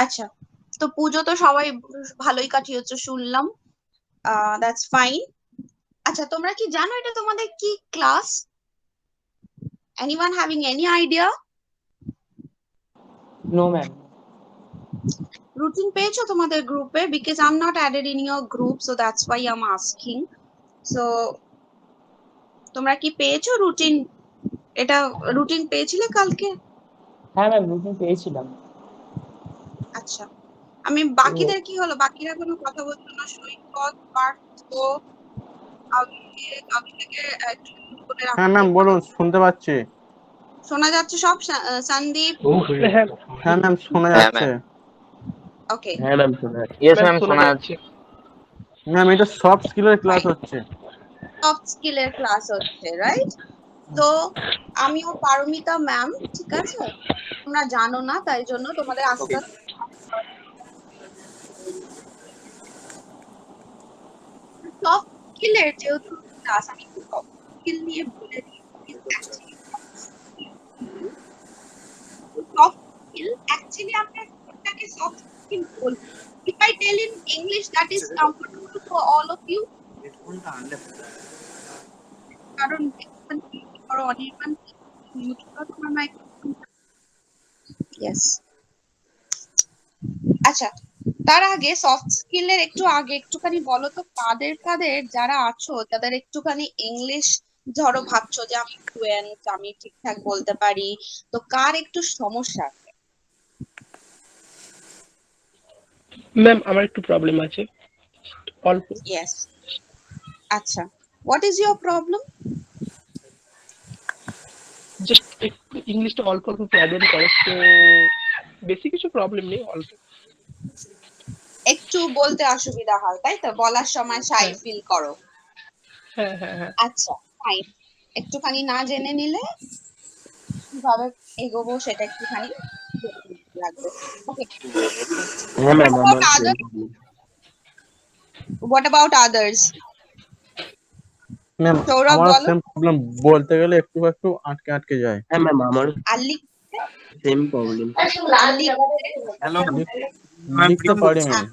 আচ্ছা, তো পুজো তো সবাই ভালোই কাটিয়েছো শুনলাম। That's fine. আচ্ছা, তোমরা কি জানো এটা তোমাদের কি class? Anyone having any idea? No ma'am. Routine পেয়েছো তোমাদের গ্রুপে? Because I am not added in your group, so that's why I am asking. So তোমরা কি পেয়েছো রুটিন? এটা রুটিন পেয়েছিলে কালকে? হ্যাঁ ম্যাম, রুটিন পেয়েছিলাম। আচ্ছা, আমি বাকিদের কি হলো? বাকিরা কোনো কথা বলছো না? সৈকত, পার্থ, আবিরকে একটু করে হ্যাঁ রাখতে ম্যাম বলুন, শুনতে পাচ্ছি। শোনা যাচ্ছে সব? সন্দীপ? হ্যাঁ ম্যাম শোনা হ্যাঁ যাচ্ছে। ওকে, হ্যাঁ ম্যাম শোনা যাচ্ছে। ইয়েস ম্যাম শোনা যাচ্ছে। ম্যাম এটা সফট স্কিলের ক্লাস হচ্ছে। সফট স্কিলের ক্লাস হচ্ছে, রাইট? তো আমিও পারমিতা ম্যাম, ঠিক আছে? তোমরা জানো না, তাই জন্য তোমাদের আস্তে আস্তে সফট স্কিলের যেহেতু ক্লাস, আমি একটু সফট স্কিল নিয়ে বলে দিই। সফট স্কিল অ্যাকচুয়ালি আমরা এটাকে সফট স্কিল বলি। If I tell in English that is comfortable for all of you, কারণ অনির্বাণ মিউট করো তোমার মাইক্রোফোন। ইয়েস। আচ্ছা, তার আগে সফট স্কিলের আগে একটুখানি বলো তো, কাদের কাদের যারা আছো তাদের একটুখানি ইংলিশ, ধরো ভাবছো যে আমি ফ্লুয়েন্ট, আমি ঠিকঠাক বলতে পারি, তো কার একটু সমস্যা আছে? ম্যাম আমার একটু প্রবলেম আছে অল্প। ইয়েস। আচ্ছা, what is your problem? Just একটু ইংলিশটা অল্প অল্প প্রবলেম করে, তো বেশি কিছু প্রবলেম নেই, অল্প। একটু বলতে অসুবিধা হয়, তাই তো? বলার সময় শাই ফিল করো? হ্যাঁ হ্যাঁ হ্যাঁ। আচ্ছা, ফাইন। একটুখানি না জেনে নিলে কিভাবে এগোবো সেটা একটুখানি লাগবে। ওকে, হ্যাঁ ম্যাম আমার what about others? Ma'am Sourav আমার বলো। সেম প্রবলেম, বলতে গেলে একটু একটু আটকে আটকে যায়। হ্যাঁ ম্যাম আমার আর লিখতে? Same problem. হ্যালো লিখতে পারি ম্যাম,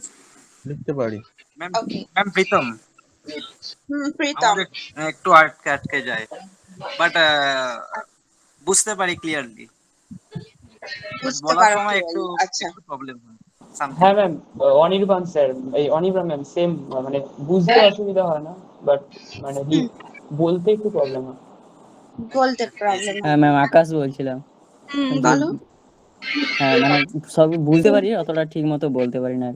লিখতে পারি। Ma'am. Okay, ma'am Pritam, Pritam. আমাদের একটু আটকে আটকে যায়, বাট বুঝতে পারি ক্লিয়ারলি, বাট বুঝতে বলার পারো সময় একটু clearly, আচ্ছা। একটু প্রবলেম হয় সামথিং। হ্যাঁ ম্যাম, অনির্বাণ স্যার, এই অনির্বাণ ম্যাম সেম, মানে বুঝতে অসুবিধা হয় না, বাট মানে বলতে একটু প্রবলেম হয়। বলতে প্রবলেম। হ্যাঁ ম্যাম, আকাশ বলছিলাম। কিন্তু বলো। হ্যাঁ মানে সব বুঝতে পারি, অতটা ঠিক মতো বলতে পারি না।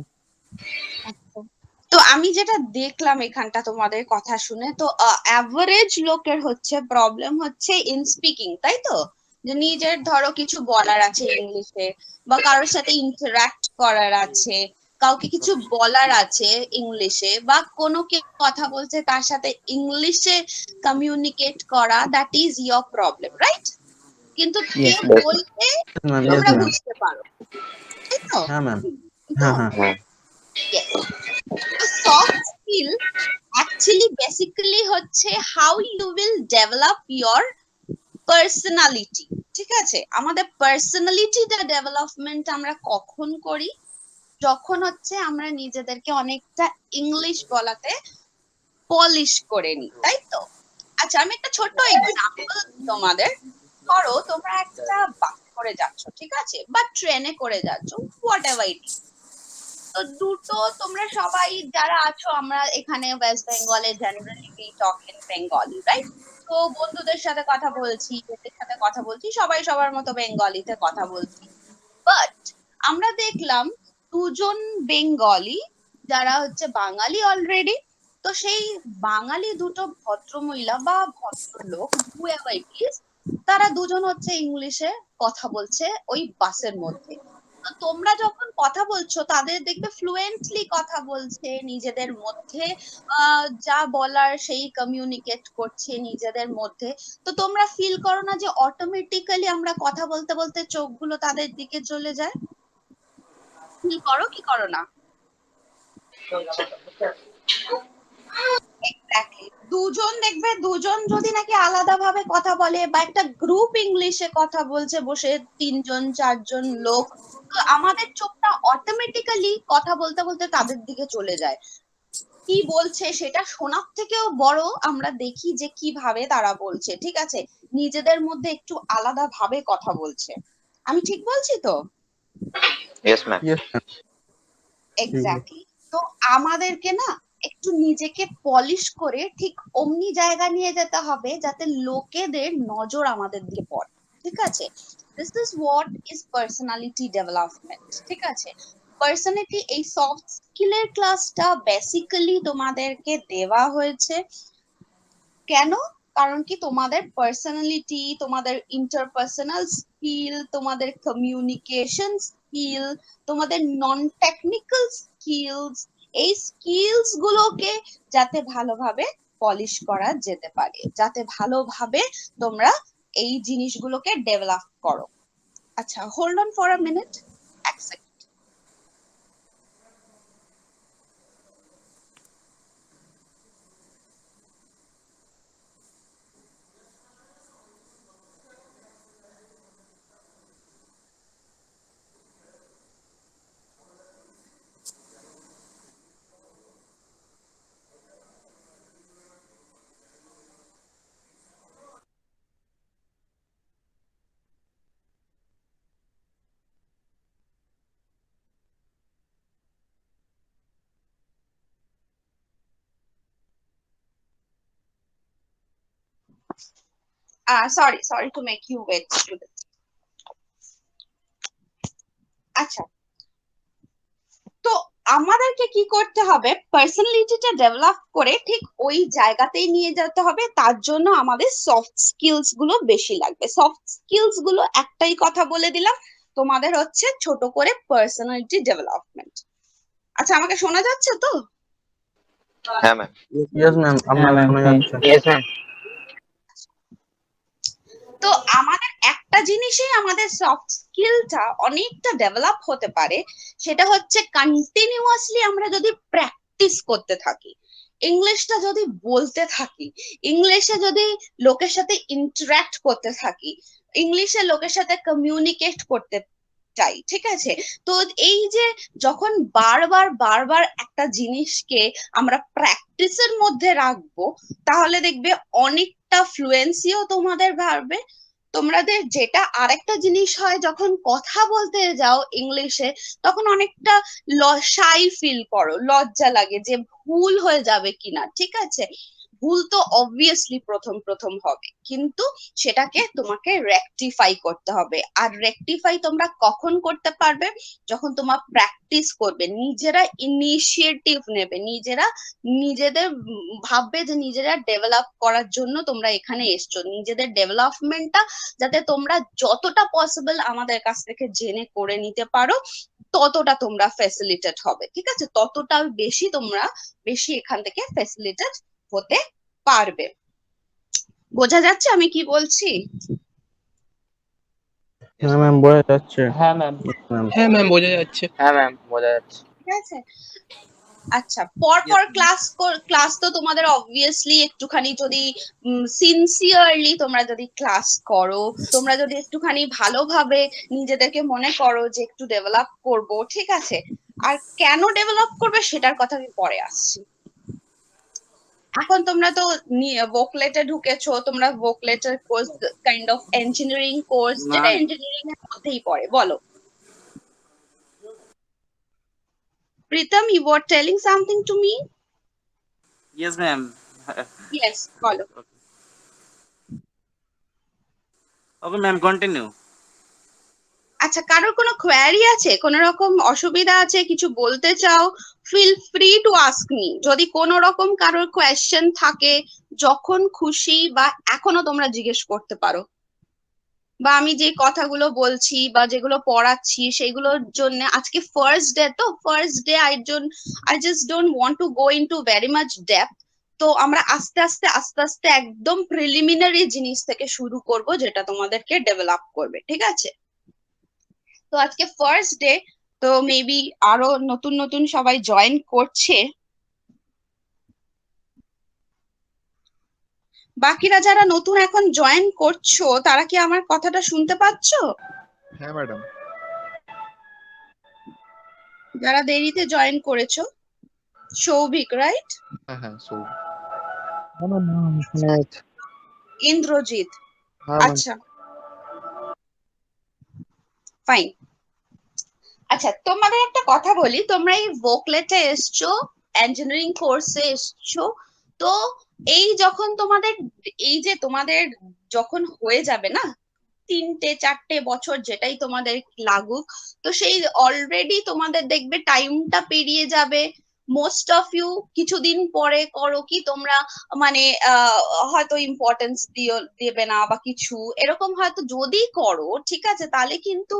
তো আমি যেটা দেখলাম এখানটা তোমাদের কথা শুনে, তো অ্যাভারেজ লোকের হচ্ছে প্রবলেম হচ্ছে ইন স্পিকিং, তাই তো? যে নিজের ধরো কিছু বলার আছে ইংলিশে, বা কারোর সাথে ইন্টারঅ্যাক্ট করার আছে, কাউকে কিছু বলার আছে ইংলিশে, বা কোনো কেউ কথা বলছে তার সাথে ইংলিশে কমিউনিকেট করা, that is your problem, right? কিন্তু কে Yes, ma'am. বলতে ম্যাম ইয়েস তোমরা ম্যাম। বুঝতে পারো, তাই তো? হ্যাঁ ম্যাম। হ্যাঁ হ্যাঁ। Yes. So soft skill actually basically হচ্ছে how you will develop your personality, ঠিক আছে? আমাদের পার্সোনালিটিটা ডেভেলপমেন্ট আমরা কখন করি? যখন হচ্ছে আমরা নিজেদেরকে অনেকটা ইংলিশ বলাতে পলিশ করে নিই, তাই তো? আচ্ছা, আমি একটা ছোট্ট এক্সাম্পল তোমাদের। ধরো তোমরা একটা বাসে করে যাচ্ছ, ঠিক আছে, বা ট্রেনে করে যাচ্ছ, হোয়াট এভার ইট। তো দুটো, তোমরা সবাই যারা আছো, আমরা এখানে ওয়েস্ট বেঙ্গলে generally we talk in Bengali, right? তো বন্ধুদের সাথে কথা বলছি, এদের সাথে কথা বলছি, সবাই সবার মতো বেঙ্গলিতে কথা বলছি। বাট আমরা দেখলাম দুজন বেঙ্গলি যারা হচ্ছে বাঙালি অলরেডি, তো সেই বাঙালি দুটো ভদ্রমহিলা বা ভদ্রলোক, whoever it is, তারা দুজন হচ্ছে ইংলিশে কথা বলছে ওই বাসের মধ্যে। তো তোমরা যখন কথা বলছো, তাদের দেখবে ফ্লুয়েন্টলি কথা বলছে নিজেদের মধ্যে, যা বলার সেই কমিউনিকেট করছে নিজেদের মধ্যে। তো তোমরা ফিল করো না যে অটোমেটিক্যালি আমরা কথা বলতে বলতে চোখগুলো তাদের দিকে চলে যায়? ফিল করো কি করো না? এক্স্যাক্টলি, দুজন দেখবে, দুজন যদি নাকি আলাদাভাবে কথা বলে বা একটা গ্রুপ ইংলিশে কথা বলছে বসে, 3 জন 4 জন লোক, তো আমাদের চোখটা অটোমেটিক্যালি কথা বলতে বলতে তাদের দিকে চলে যায়। কি বলছে সেটা শোনার থেকেও বড় আমরা দেখি যে কিভাবে তারা বলছে, ঠিক আছে, নিজেদের মধ্যে একটু আলাদা ভাবে কথা বলছে। আমি ঠিক বলছি তো? Yes, ma'am. Yes ma'am. Exactly. তো আমাদেরকে না একটু নিজেকে পলিশ করে ঠিক অমনি জায়গা নিয়ে যেতে হবে যাতে লোকেদের নজর আমাদের দিকে পড়ে, ঠিক আছে। This is what is personality development, ঠিক আছে। পার্সোনালিটি, এই সফট স্কিলের ক্লাসটা বেসিক্যালি তোমাদেরকে দেওয়া হয়েছে কেন? কারণ কি তোমাদের পার্সোনালিটি, তোমাদের ইন্টারপার্সোনাল স্কিল, তোমাদের কমিউনিকেশন স্কিল, তোমাদের নন টেকনিক্যাল স্কিলস, এই স্কিলস গুলোকে যাতে ভালোভাবে পলিশ করা যেতে পারে, যাতে ভালোভাবে তোমরা এই জিনিসগুলোকে ডেভেলপ করো। আচ্ছা, hold on for a minute, এক second. Sorry to make you wait, students. আচ্ছা, তো আমাদেরকে কি করতে হবে, পার্সোনালিটিটা ডেভেলপ করে ঠিক ওই জায়গাতেই নিয়ে যেতে হবে। তার জন্য আমাদের সফট স্কিলস গুলো বেশি লাগবে। সফট স্কিলস গুলো একটাই কথা বলে দিলাম, তোমাদের হচ্ছে ছোট করে পার্সোনালিটি ডেভেলপমেন্ট। আচ্ছা, আমাকে শোনা যাচ্ছে তো? হ্যাঁ ম্যাম। ইয়েস ম্যাম, আপনার হ্যাঁ, শোনা ma'am, যাচ্ছে। Yes, ma'am. তো আমাদের একটা জিনিসই আমাদের সফট স্কিলটা অনেকটা ডেভেলপ হতে পারে, সেটা হচ্ছে কন্টিনিউয়াসলি আমরা যদি প্র্যাকটিস করতে থাকি, ইংলিশটা যদি বলতে থাকি, ইংলিশে যদি লোকের সাথে ইন্টারঅ্যাক্ট করতে থাকি, ইংলিশে লোকের সাথে কমিউনিকেট করতে চাই, ঠিক আছে। তো এই যে যখন বারবার বারবার একটা জিনিসকে আমরা প্র্যাকটিসের মধ্যে রাখবো, তাহলে দেখবে অনেকটা ফ্লুয়েন্সিও তোমাদের বাড়বে। তোমাদের যেটা আরেকটা জিনিস হয়, যখন কথা বলতে যাও ইংলিশে, তখন অনেকটা শাই ফিল করো, লজ্জা লাগে যে ভুল হয়ে যাবে কিনা, ঠিক আছে। ভুল তো অবভিয়াসলি প্রথম প্রথম হবে, কিন্তু সেটাকে তোমাকে রেকটিফাই করতে হবে। আর রেকটিফাই তোমরা কখন করতে পারবে? যখন তোমরা প্র্যাকটিস করবে, নিজেরা ইনিশিয়েটিভ নেবে, নিজেরা নিজেদের ভাববে যে নিজেরা ডেভেলপ করার জন্য তোমরা এখানে এসছো, নিজেদের ডেভেলপমেন্টটা যাতে তোমরা যতটা পসিবল আমাদের কাছ থেকে জেনে করে নিতে পারো, ততটা তোমরা ফ্যাসিলিটেট হবে, ঠিক আছে, ততটা বেশি এখান থেকে ফ্যাসিলিটেট হতে পারবে। বোঝা যাচ্ছে আমি কি বলছি? হ্যাঁ ম্যাম, বোঝা যাচ্ছে। হ্যাঁ ম্যাম। ম্যাম। হ্যাঁ ম্যাম, বোঝা যাচ্ছে। হ্যাঁ ম্যাম, বোঝা যাচ্ছে। ঠিক আছে। আচ্ছা, পর ক্লাস তো তোমাদের অবভিয়াসলি একটুখানি যদি সিনসিয়ারলি তোমরা যদি ক্লাস করো, তোমরা যদি একটুখানি ভালোভাবে নিজেদেরকে মনে করো যে একটু ডেভেলপ করব, ঠিক আছে। আর কেন ডেভেলপ করবে সেটার কথা আমি পরে আসছি। এখন তোমরা তো ভোকলেটে ঢুকেছো, তোমরা ভোকলেটের course kind of engineering course, যেটা ইঞ্জিনিয়ারিং এর মধ্যেই পড়ে। বলো Pritam, you were telling something to me? Yes ma'am. Yes, বলো। Okay ma'am, continue. আচ্ছা, কারোর কোনো কোয়ারি আছে, কোনো রকম অসুবিধা আছে, কিছু বলতে চাও, feel free to ask me. যদি কোনো রকম কারোর কোয়েশ্চেন থাকে, যখন খুশি বা এখনো তোমরা জিজ্ঞেস করতে পারো। বা আমি যে কথাগুলো বলছি বা যেগুলো পড়াচ্ছি সেগুলোর জন্য, আজকে ফার্স্ট ডে, তো first day I just don't want to go into very much depth. তো আমরা আস্তে আস্তে আস্তে আস্তে একদম প্রিলিমিনারি জিনিস থেকে শুরু করব, যেটা তোমাদেরকে ডেভেলপ করবে, ঠিক আছে। তো আজকে ফার্স্ট ডে, তো মেবি আরো নতুন নতুন সবাই জয়েন করছে। বাকিরা যারা নতুন এখন জয়েন করছো তারা কি আমার কথাটা শুনতে পাচ্ছো? হ্যাঁ ম্যাডাম। যারা দেরিতে জয়েন করেছো, সৌভিক রাইট, হ্যাঁ হ্যাঁ সৌ ইন্দ্রজিৎ, হ্যাঁ ম্যাম। আচ্ছা ফাইন। আচ্ছা তোমাদের একটা কথা বলি, তোমরা এই ভোকলেটে এসছো, ইঞ্জিনিয়ারিং কোর্সে এসছো, তো এই যখন তোমাদের এই যে তোমাদের যখন হয়ে যাবে না 3-4 বছর যেটাই তোমাদের লাগুক, তো সেই অলরেডি তোমাদের দেখবে টাইমটা পেরিয়ে যাবে। মোস্ট অফ ইউ কিছুদিন পরে করো কি তোমরা মানে হয়তো ইম্পর্টেন্স দেবে না বা কিছু এরকম হয়তো যদি করো, ঠিক আছে, তাহলে কিন্তু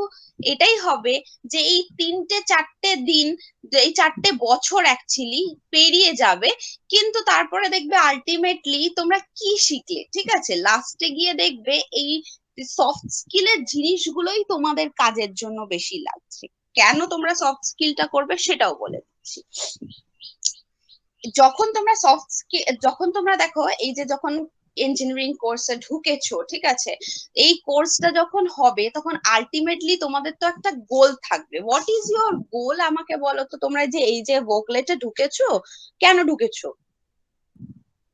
এটাই হবে যে এই 3-4 দিন, এই 4 বছর অ্যাকচুয়ালি পেরিয়ে যাবে, কিন্তু তারপরে দেখবে আলটিমেটলি তোমরা কি শিখলে, ঠিক আছে, লাস্টে গিয়ে দেখবে এই সফট স্কিলের জিনিসগুলোই তোমাদের কাজের জন্য বেশি লাগছে। কেন তোমরা সফট স্কিলটা করবে সেটাও বলে দিচ্ছি। যখন তোমরা সফট স্কিল, যখন তোমরা দেখো এই যে যখন ইঞ্জিনিয়ারিং কোর্সে ঢুকেছো, ঠিক আছে, এই কোর্সটা যখন হবে তখন আলটিমেটলি তোমাদের তো একটা গোল থাকবে। হোয়াট ইজ ইউর গোল আমাকে বলো তো। তোমরা যে এই যে ভোকলেটে ঢুকেছো, কেন ঢুকেছো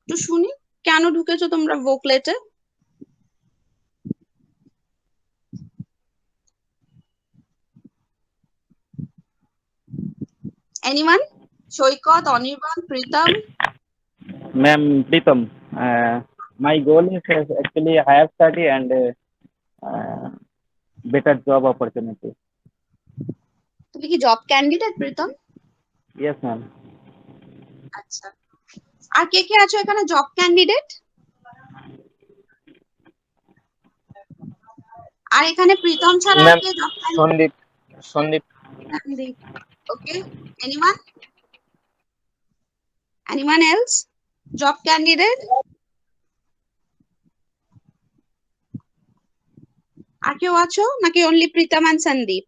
একটু শুনি, কেন ঢুকেছো তোমরা ভোকলেটে? Anyone? Saikat, Anirban, Pritam? Ma'am Pritam, my goal is actually higher study and better job opportunity. তুমি কি job candidate Pritam? Yes, ma'am. আচ্ছা, আর কে কে আছো এখানে জব ক্যান্ডিডেট? আর এখানে প্রীতম ছাড়া আর ম্যাম কে job Sandip Sandip candidate? Okay, anyone? Anyone else job candidate? আর কেউ আছো নাকি অনলি প্রীতম এন্ড সন্দীপ?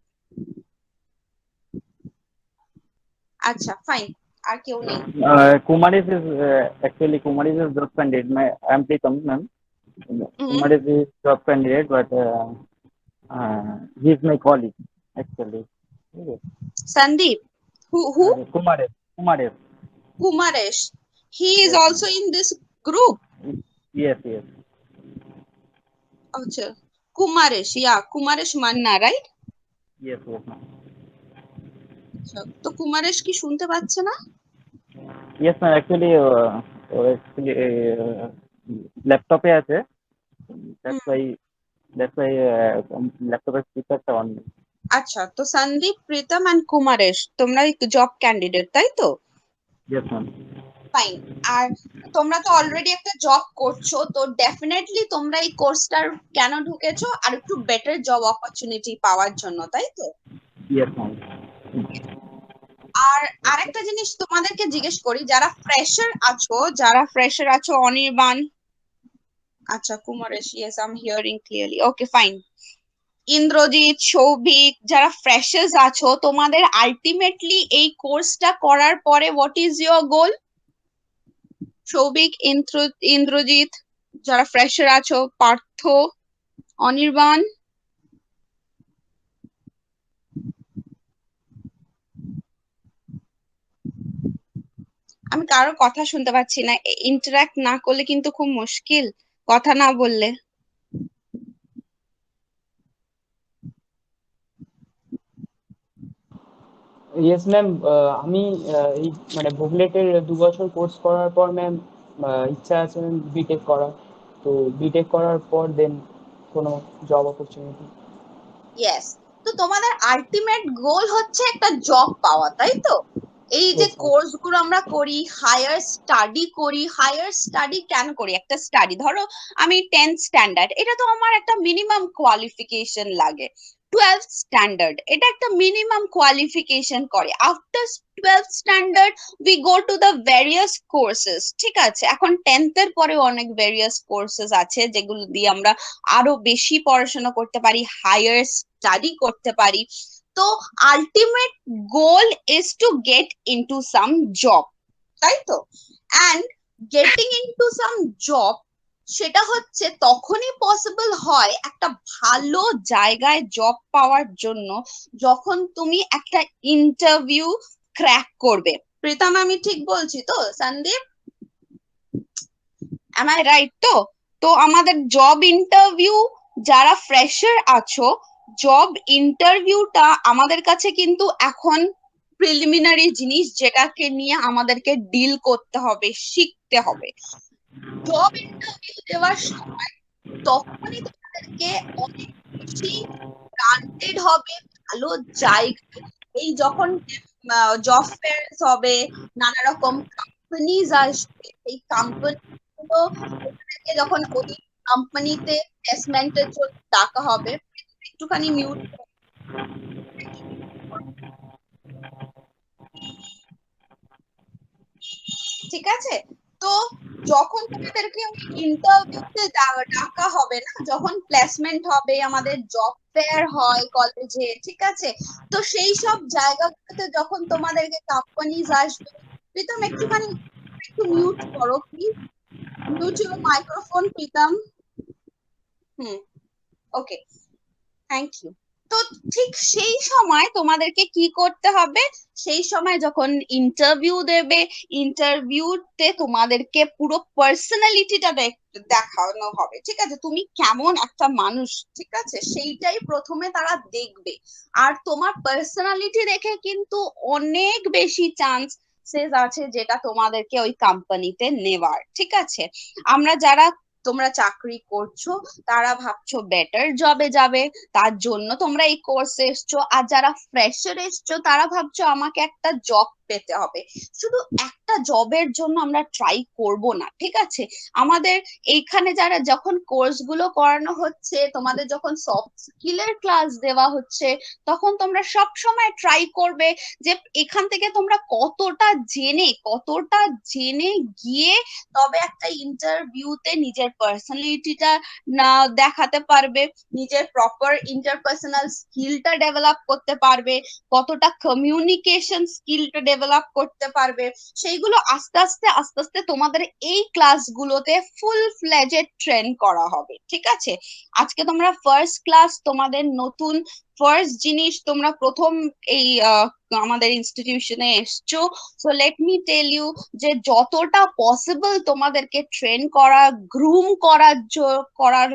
আচ্ছা ফাইন, আর কেউ নেই। Kumaris is actually Kumaris is job candidate. I am Pritam, ma'am. Kumaris is job candidate, but he is my colleague actually. Okay. Sandeep? who Kumaris. Kumaresh, he is Yes, also in this group? Yes. আচ্ছা, Kumaresh, Kumaresh Manna, right? Yes, ma'am. তো কুমারেশ কি শুনতে পাচ্ছে না? Yes, ma'am. Actually, laptop এ আছে. That's why laptop এর speaker on. আচ্ছা, তো সন্দীপ, প্রীতম এন্ড কুমারেশ তোমরা জব ক্যান্ডিডেট, তাই তো? Yes, ma'am. ফাইন। আর তোমরা তো অলরেডি একটা জব করছো, তো ডেফিনেটলি তোমরা এই কোর্সটার কেন ঢুকেছো? আর একটু বেটার জব অপরচুনিটি পাওয়ার জন্য, তাই তো? Yes, ma'am. আর আরেকটা জিনিস তোমাদেরকে জিজ্ঞেস করি, যারা ফ্রেশার আছো, অনির্বাণ, আচ্ছা, Kumaresh, yes I am hearing clearly, okay fine, Indrajit, Souvik, যারা ফ্রেশার্স আছো, তোমাদের আলটিমেটলি এই কোর্সটা করার পরে হোয়াট ইজ ইয়োর গোল? সৌভিক, ইন্দ্রজিৎ, যারা ফ্রেশার আছো, পার্থ, অনির্বাণ? আমি কারোর কথা শুনতে পাচ্ছি না, ইন্টারাক্ট না করলে কিন্তু খুব মুশকিল, কথা না বললে। ইয়েস ম্যাম, আমি এই মানে ভোগলেটের 2 বছর কোর্স করার পর ম্যাম ইচ্ছা আছে ম্যাম বিটেক করার। তো বিটেক করার পর দেন কোনো জব অপরচুনিটি। ইয়েস, তো তোমাদের আলটিমেট গোল হচ্ছে একটা জব পাওয়া, তাই তো? এই যে Yes, ma'am. কোর্স গুলো আমরা করি, হায়ার স্টাডি কেন করি? একটা স্টাডি ধরো আমি 10th স্ট্যান্ডার্ড, এটা তো আমার একটা মিনিমাম কোয়ালিফিকেশন লাগে। 12th স্ট্যান্ডার্ড, এটা একটা মিনিমাম কোয়ালিফিকেশন করে। After 12th standard we go to the various courses, ঠিক আছে? এখন 10th এর পরে অনেক ভেরিয়াস কোর্সেস আছে যেগুলো দিয়ে আমরা আরো বেশি পড়াশোনা করতে পারি, হায়ার স্টাডি করতে পারি। তো ultimate goal is to get into some job, তাই তো? And getting into some job, সেটা হচ্ছে তখনই পসিবল হয় একটা ভালো জায়গায় জব পাওয়ার জন্য যখন তুমি একটা ইন্টারভিউ ক্র্যাক করবে। প্রীতম, আমি ঠিক বলছি তো? Sandeep, am I right? তো তো আমাদের জব ইন্টারভিউ, যারা ফ্রেশার আছো, জব ইন্টারভিউটা আমাদের কাছে কিন্তু এখন প্রিলিমিনারি জিনিস, যেটাকে নিয়ে আমাদেরকে ডিল করতে হবে, শিখতে হবে। জব ইন্টারভিউ দেওয়ার সময় তখনই তোমাদেরকে অনেক বেশি গ্রান্টেড হবে ভালো জায়গায়। এই যখন জব ফেয়ার্স হবে, নানা রকম কোম্পানিজ আসবে, এই কোম্পানিগুলো তোমাদেরকে যখন ওই কোম্পানিতে প্লেসমেন্টের জন্য ডাকা হবে। একটুখানি মিউট, ঠিক আছে? তো যখন তোমাদেরকে ইন্টারভিউতে ডাকা হবে না, যখন প্লেসমেন্ট হবে, আমাদের জব ফেয়ার হয় কলেজে, ঠিক আছে? তো সেই সব জায়গাগুলোতে যখন তোমাদেরকে কোম্পানিজ আসবে, প্রীতম একটুখানি একটু মিউট করো please, mute your microphone Pritam. Okay, thank you. তো ঠিক সেই সময় তোমাদেরকে কি করতে হবে, সেই সময় যখন ইন্টারভিউ দেবে, ইন্টারভিউতে তোমাদেরকে পুরো পার্সোনালিটিটা দেখানো হবে, ঠিক আছে? তুমি কেমন একটা মানুষ, ঠিক আছে, সেইটাই প্রথমে তারা দেখবে। আর তোমার পার্সোনালিটি দেখে কিন্তু অনেক বেশি চান্সেস আছে যেটা তোমাদেরকে ওই কোম্পানিতে নেওয়ার, ঠিক আছে? আমরা যারা, তোমরা চাকরি করছো, তারা ভাবছো বেটার জবে যাবে, তার জন্য তোমরা এই কোর্সে এসছো। আর যারা ফ্রেশার এসছো, তারা ভাবছো আমাকে একটা জব পেতে হবে। শুধু একটা জবের জন্য আমরা ট্রাই করব না, ঠিক আছে? আমাদের এইখানে যারা যখন কোর্স গুলো করানো হচ্ছে, তোমাদের যখন সফট স্কিলের ক্লাস দেওয়া হচ্ছে, তখন তোমরা সব সময় ট্রাই করবে যে এখান থেকে তোমরা কতটা জেনে গিয়ে তবে একটা ইন্টারভিউতে নিজের পার্সোনালিটিটা না দেখাতে পারবে, নিজের প্রপার ইন্টারপার্সোনাল স্কিলটা ডেভেলপ করতে পারবে, কতটা কমিউনিকেশন স্কিলটা ডেভেলপ করতে পারবে। সেইগুলো আস্তে আস্তে তোমাদের এই ক্লাসগুলোতে ফুল ফ্লেজেড ট্রেন করা হবে, ঠিক আছে? আজকে তোমরা ফার্স্ট ক্লাস, তোমাদের নতুন ফার্স্ট জিনিস, তোমরা প্রথম এই আমাদের ইনস্টিটিউশনে এসছো। So let me tell you যে যতটা পসিবল তোমাদেরকে ট্রেন করা, গ্রুম করার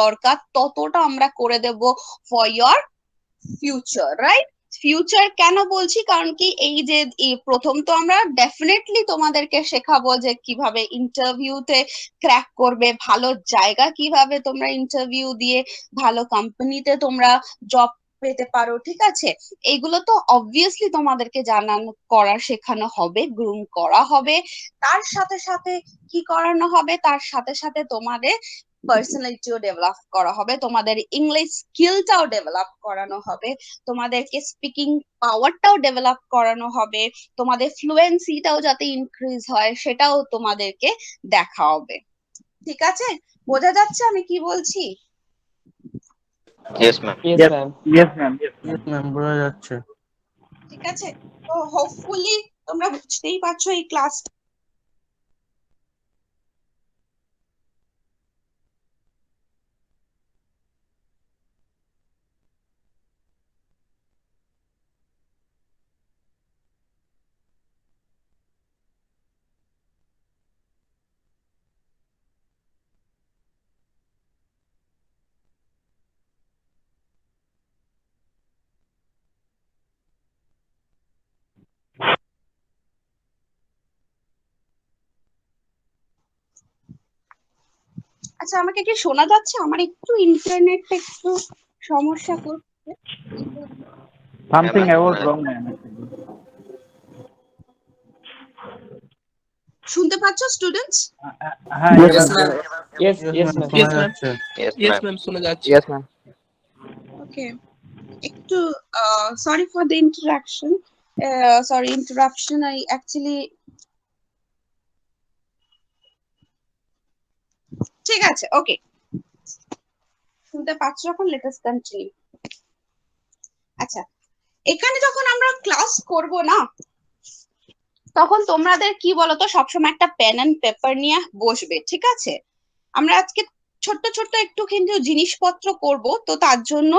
দরকার, ততটা আমরা করে দেব for your future, right? Future কেন বলছি, কারণ কি এই যে প্রথম তো আমরা ডেফিনেটলি তোমাদেরকে শেখাবো যে কিভাবে ইন্টারভিউতে ক্র্যাক করবে, ভালো জায়গা কিভাবে তোমরা ইন্টারভিউ দিয়ে ভালো কোম্পানিতে তোমরা জব পেতে পারো, ঠিক আছে? এইগুলো তো অবভিয়াসলি তোমাদেরকে শেখানো হবে, গ্রুম করা হবে। তার সাথে সাথে কি করানো হবে, তার সাথে সাথে তোমাদের পার্সোনালিটিও ডেভেলপ করা হবে, তোমাদের ইংলিশ স্কিলটাও ডেভেলপ করানো হবে, তোমাদেরকে স্পিকিং পাওয়ারটাও ডেভেলপ করানো হবে, তোমাদের ফ্লুয়েন্সিটাও যাতে ইনক্রিজ হয় সেটাও তোমাদেরকে দেখা হবে, ঠিক আছে? বোঝা যাচ্ছে আমি কি বলছি? Yes, ma'am. Yes, Yes, ma'am. yes, ma'am. Yes, ma'am. Yes, ma'am, বোঝা যাচ্ছে। ঠিক আছে, তো হোপফুলি তোমরা বুঝতেই পারছো এই ক্লাস। আচ্ছা, আমাকে কি শোনা যাচ্ছে? আমার একটু ইন্টারনেটটা একটু সমস্যা করছে। Something ma'am. I was wrong, ma'am. Actually. শুনতে পাচ্ছ students? Yes, Yes, ma'am. Yes, Yes, yes, ma'am, ma'am. শোনা Yes, ma'am. যাচ্ছে। Yes, yes ma'am. ম্যাম, শোনা যাচ্ছে। Yes, ma'am. ওকে, একটু sorry for the interaction, sorry interruption. I actually, ঠিক আছে, ওকে, শুনতে পাচ্ছ এখন? Let us continue. আচ্ছা, এখানে যখন আমরা ক্লাস করব না, তখন তোমাদের কি বলতো, সবসময় একটা পেন এন্ড পেপার নিয়ে বসবে, ঠিক আছে? আমরা আজকে ছোট্ট ছোট্ট একটু কিন্তু জিনিসপত্র করব। তো তার জন্য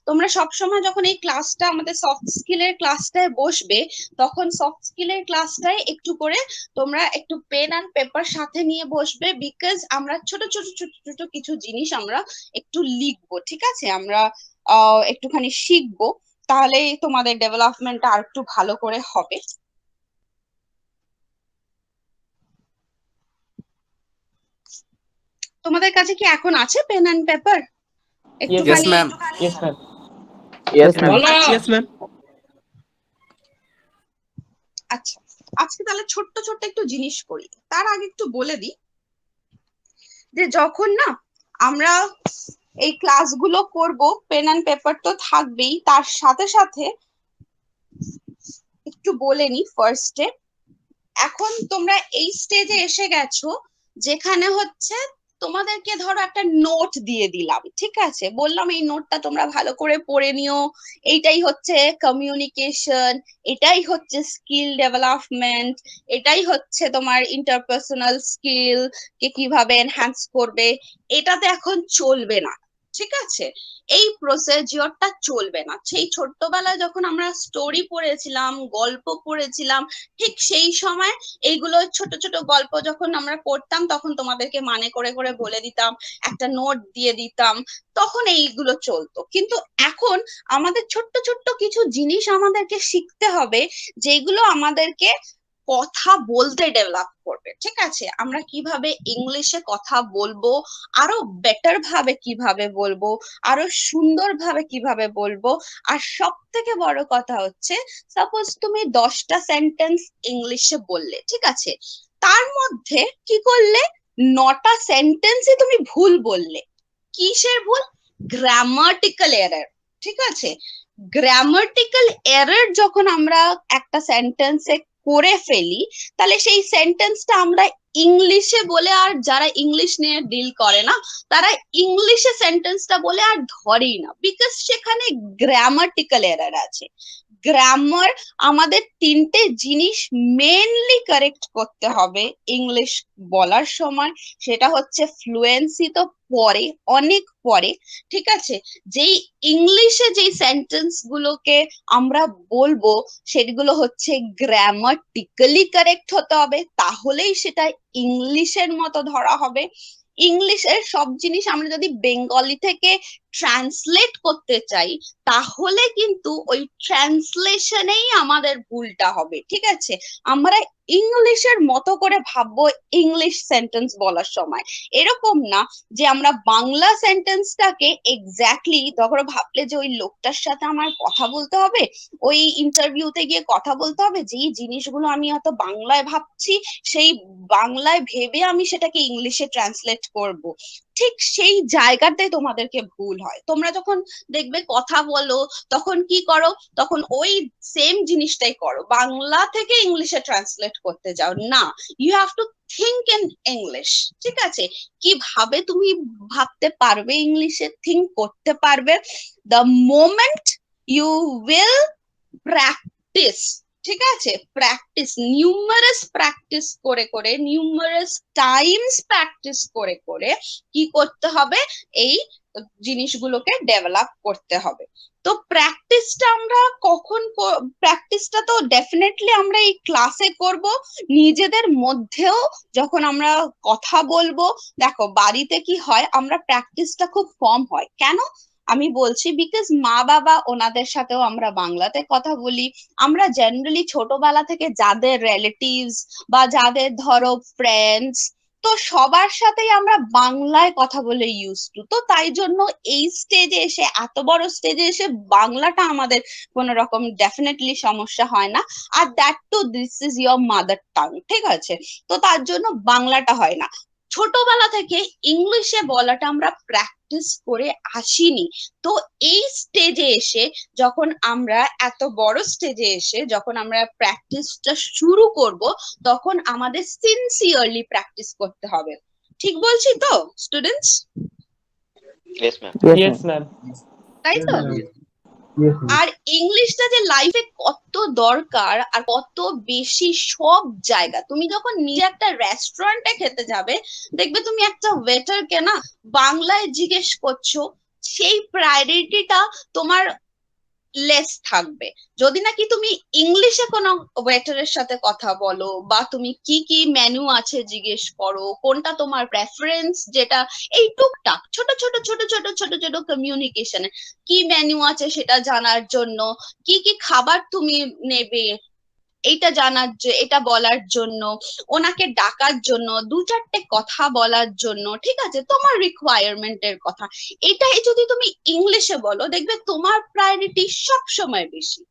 তোমরা সবসময় যখন এই ক্লাসটা আমাদের সফট স্কিলের ক্লাসটায় বসবে, তখন সফট স্কিলের ক্লাসটায় একটু করে তোমরা একটু পেন অ্যান্ড পেপার সাথে নিয়ে বসবে, বিকজ আমরা ছোট ছোট ছোট ছোট কিছু জিনিস আমরা একটু লিখবো, ঠিক আছে? আমরা একটুখানি শিখবো, তাহলেই তোমাদের ডেভেলপমেন্টটা আর একটু ভালো করে হবে। তোমাদের কাছে কি এখন আছে পেন অ্যান্ড পেপার? একটুখানি yes ma'am. Yes, ma'am. Yes, ma'am. আচ্ছা, আজকে তাহলে ছোট্ট ছোট্ট একটু জিনিস করি। তার আগে একটু বলে দিই যে যখন না আমরা এই ক্লাসগুলো করব, পেন অ্যান্ড পেপার তো থাকবেই, তার সাথে সাথে একটু বলে নি ফার্স্টে, এখন তোমরা এই স্টেজে এসে গেছো যেখানে হচ্ছে তোমাদেরকে ধরো একটা নোট দিয়ে দিলাম, ঠিক আছে? বললাম এই নোটটা তোমরা ভালো করে পড়ে নিও, এইটাই হচ্ছে কমিউনিকেশন, এটাই হচ্ছে স্কিল ডেভেলপমেন্ট, এটাই হচ্ছে তোমার ইন্টারপার্সোনাল স্কিল কে কিভাবে এনহ্যান্স করবে। এটাতে এখন চলবে না, ঠিক আছে? এই প্রসিজিওরটা চলবে না। সেই ছোট্টবেলায় যখন আমরা স্টোরি পড়েছিলাম, গল্প পড়েছিলাম, ঠিক সেই সময় এইগুলো ছোট ছোট গল্প যখন আমরা পড়তাম, তখন তোমাদেরকে মানে করে করে বলে দিতাম, একটা নোট দিয়ে দিতাম, তখন এইগুলো চলতো। কিন্তু এখন আমাদের ছোট্ট ছোট্ট কিছু জিনিস আমাদেরকে শিখতে হবে, যেগুলো আমাদেরকে কথা বলতে ডেভেলপ করবে, ঠিক আছে? আমরা কিভাবে ইংলিশে কথা বলবো, আরো বেটার ভাবে কিভাবে বলবো, আরো সুন্দর ভাবে কিভাবে বলবো। আর সব থেকে বড় কথা হচ্ছে, সাপোজ তুমি 10টা সেন্টেন্স ইংলিশে বললে, ঠিক আছে? তার মধ্যে কি করলে, 9টা সেন্টেন্সে তুমি ভুল বললে। কিসের ভুল? গ্রামাটিক্যাল এরর, ঠিক আছে? গ্রামাটিক্যাল এরর যখন আমরা একটা সেন্টেন্সে করে ফেলি, তাহলে সেই সেন্টেন্সটা আমরা ইংলিশে বলে, আর যারা ইংলিশ নিয়ে ডিল করে না তারা ইংলিশে সেন্টেন্সটা বলে আর ধরেই না, বিকজ সেখানে গ্রামাটিক্যাল এরর আছে। গ্রামার আমাদের 3টে জিনিস মেনলি কারেক্ট করতে হবে ইংলিশ বলার সময়। সেটা হচ্ছে ফ্লুয়েন্সি তো পরে, অনেক পরে, ঠিক আছে? যেই ইংলিশে যেই সেন্টেন্স গুলোকে আমরা বলবো সেগুলো হচ্ছে গ্রামাটিক্যালি কারেক্ট হতে হবে, তাহলেই সেটা ইংলিশের মতো ধরা হবে। ইংলিশের সব জিনিস আমরা যদি বেঙ্গলি থেকে ট্রান্সলেট করতে চাই, তাহলে কিন্তু ওই ট্রান্সলেশনেই আমাদের ভুলটা হবে, ঠিক আছে? আমরা ইংলিশের মতো করে ভাববো ইংলিশ সেন্টেন্স বলার সময়। এরকম না যে আমরা বাংলা সেন্টেন্সটাকে এক্স্যাক্টলি ধরো ভাবলে যে ওই লোকটার সাথে আমার কথা বলতে হবে, ওই ইন্টারভিউতে গিয়ে কথা বলতে হবে, যেই জিনিসগুলো আমি হয়তো বাংলায় ভাবছি, সেই বাংলায় ভেবে আমি সেটাকে ইংলিশে ট্রান্সলেট করব, ঠিক সেই জায়গাতে তোমাদেরকে ভুল হয়। তোমরা যখন দেখবে কথা বলো, তখন কি করো, তখন ওই সেম জিনিসটাই করো, বাংলা থেকে ইংলিশে ট্রান্সলেট করতে যাও না। You have to think in English, ঠিক আছে? কিভাবে তুমি ভাবতে পারবে ইংলিশে, থিঙ্ক করতে পারবে, the moment you will practice, ঠিক আছে? প্র্যাকটিস, নিউমারাস প্র্যাকটিস করে করে, নিউমারাস টাইমস প্র্যাকটিস করে করে কি করতে হবে, এই জিনিসগুলোকে ডেভেলপ করতে হবে। তো প্র্যাকটিসটা আমরা কখন, প্র্যাকটিসটা তো ডেফিনেটলি আমরা এই ক্লাসে করব, নিজেদের মধ্যেও যখন আমরা কথা বলবো। দেখো বাড়িতে কি হয়, আমরা প্র্যাকটিসটা খুব কম হয়, কেন আমি বলছি, বিকজ মা বাবা ওনাদের সাথেও আমরা বাংলাতে কথা বলি। আমরা জেনারেলি ছোটবেলা থেকে যাদের রিলেটিভস বা যাদের ধরো ফ্রেন্ডস, তো সবার সাথেই আমরা বাংলায় কথা বলে ইউজ টু, তো তাই জন্য এই স্টেজে এসে, এত বড় স্টেজে এসে বাংলাটা আমাদের কোনো রকম ডেফিনেটলি সমস্যা হয় না। আর that too this is your mother tongue, ঠিক আছে? তো তার জন্য বাংলাটা হয় না। ছোটবেলা থেকে ইংলিশে বলাটা আমরা প্র্যাকটিস করে আসিনি। তো এই স্টেজে এসে, যখন আমরা এত বড় স্টেজে এসে যখন আমরা প্র্যাকটিসটা শুরু করব, তখন আমাদের সিনসিয়ারলি প্র্যাকটিস করতে হবে। ঠিক বলছি তো students? Yes, ma'am. Yes ma'am. তাই তো? Yes, ma'am. আর ইংলিশটা যে লাইফে কত দরকার আর কত বেশি সব জায়গা, তুমি যখন নিজে একটা রেস্টুরেন্টে খেতে যাবে, দেখবে তুমি একটা ওয়েটারকে না বাংলায় জিজ্ঞেস করছো, সেই প্রায়োরিটিটা তোমার লেস থাকবে। যদি নাকি তুমি ইংলিশে কোনো ওয়েটারের সাথে কথা বলো, বা তুমি কি কি মেনু আছে জিজ্ঞেস করো, কোনটা তোমার প্রেফারেন্স, যেটা এই টুকটাক ছোট ছোট ছোট ছোট ছোট ছোট কমিউনিকেশনে কি মেনু আছে সেটা জানার জন্য, কি কি খাবার তুমি নেবে এইটা এটা বলার জন্য, ওনাকে ডাকার জন্য, দু চারটে কথা বলার জন্য, ঠিক আছে, তোমার রিকোয়ারমেন্টের কথা, এটাই যদি তুমি ইংলিশে বলো, দেখবে তোমার প্রায়োরিটি সব সময় বেশি।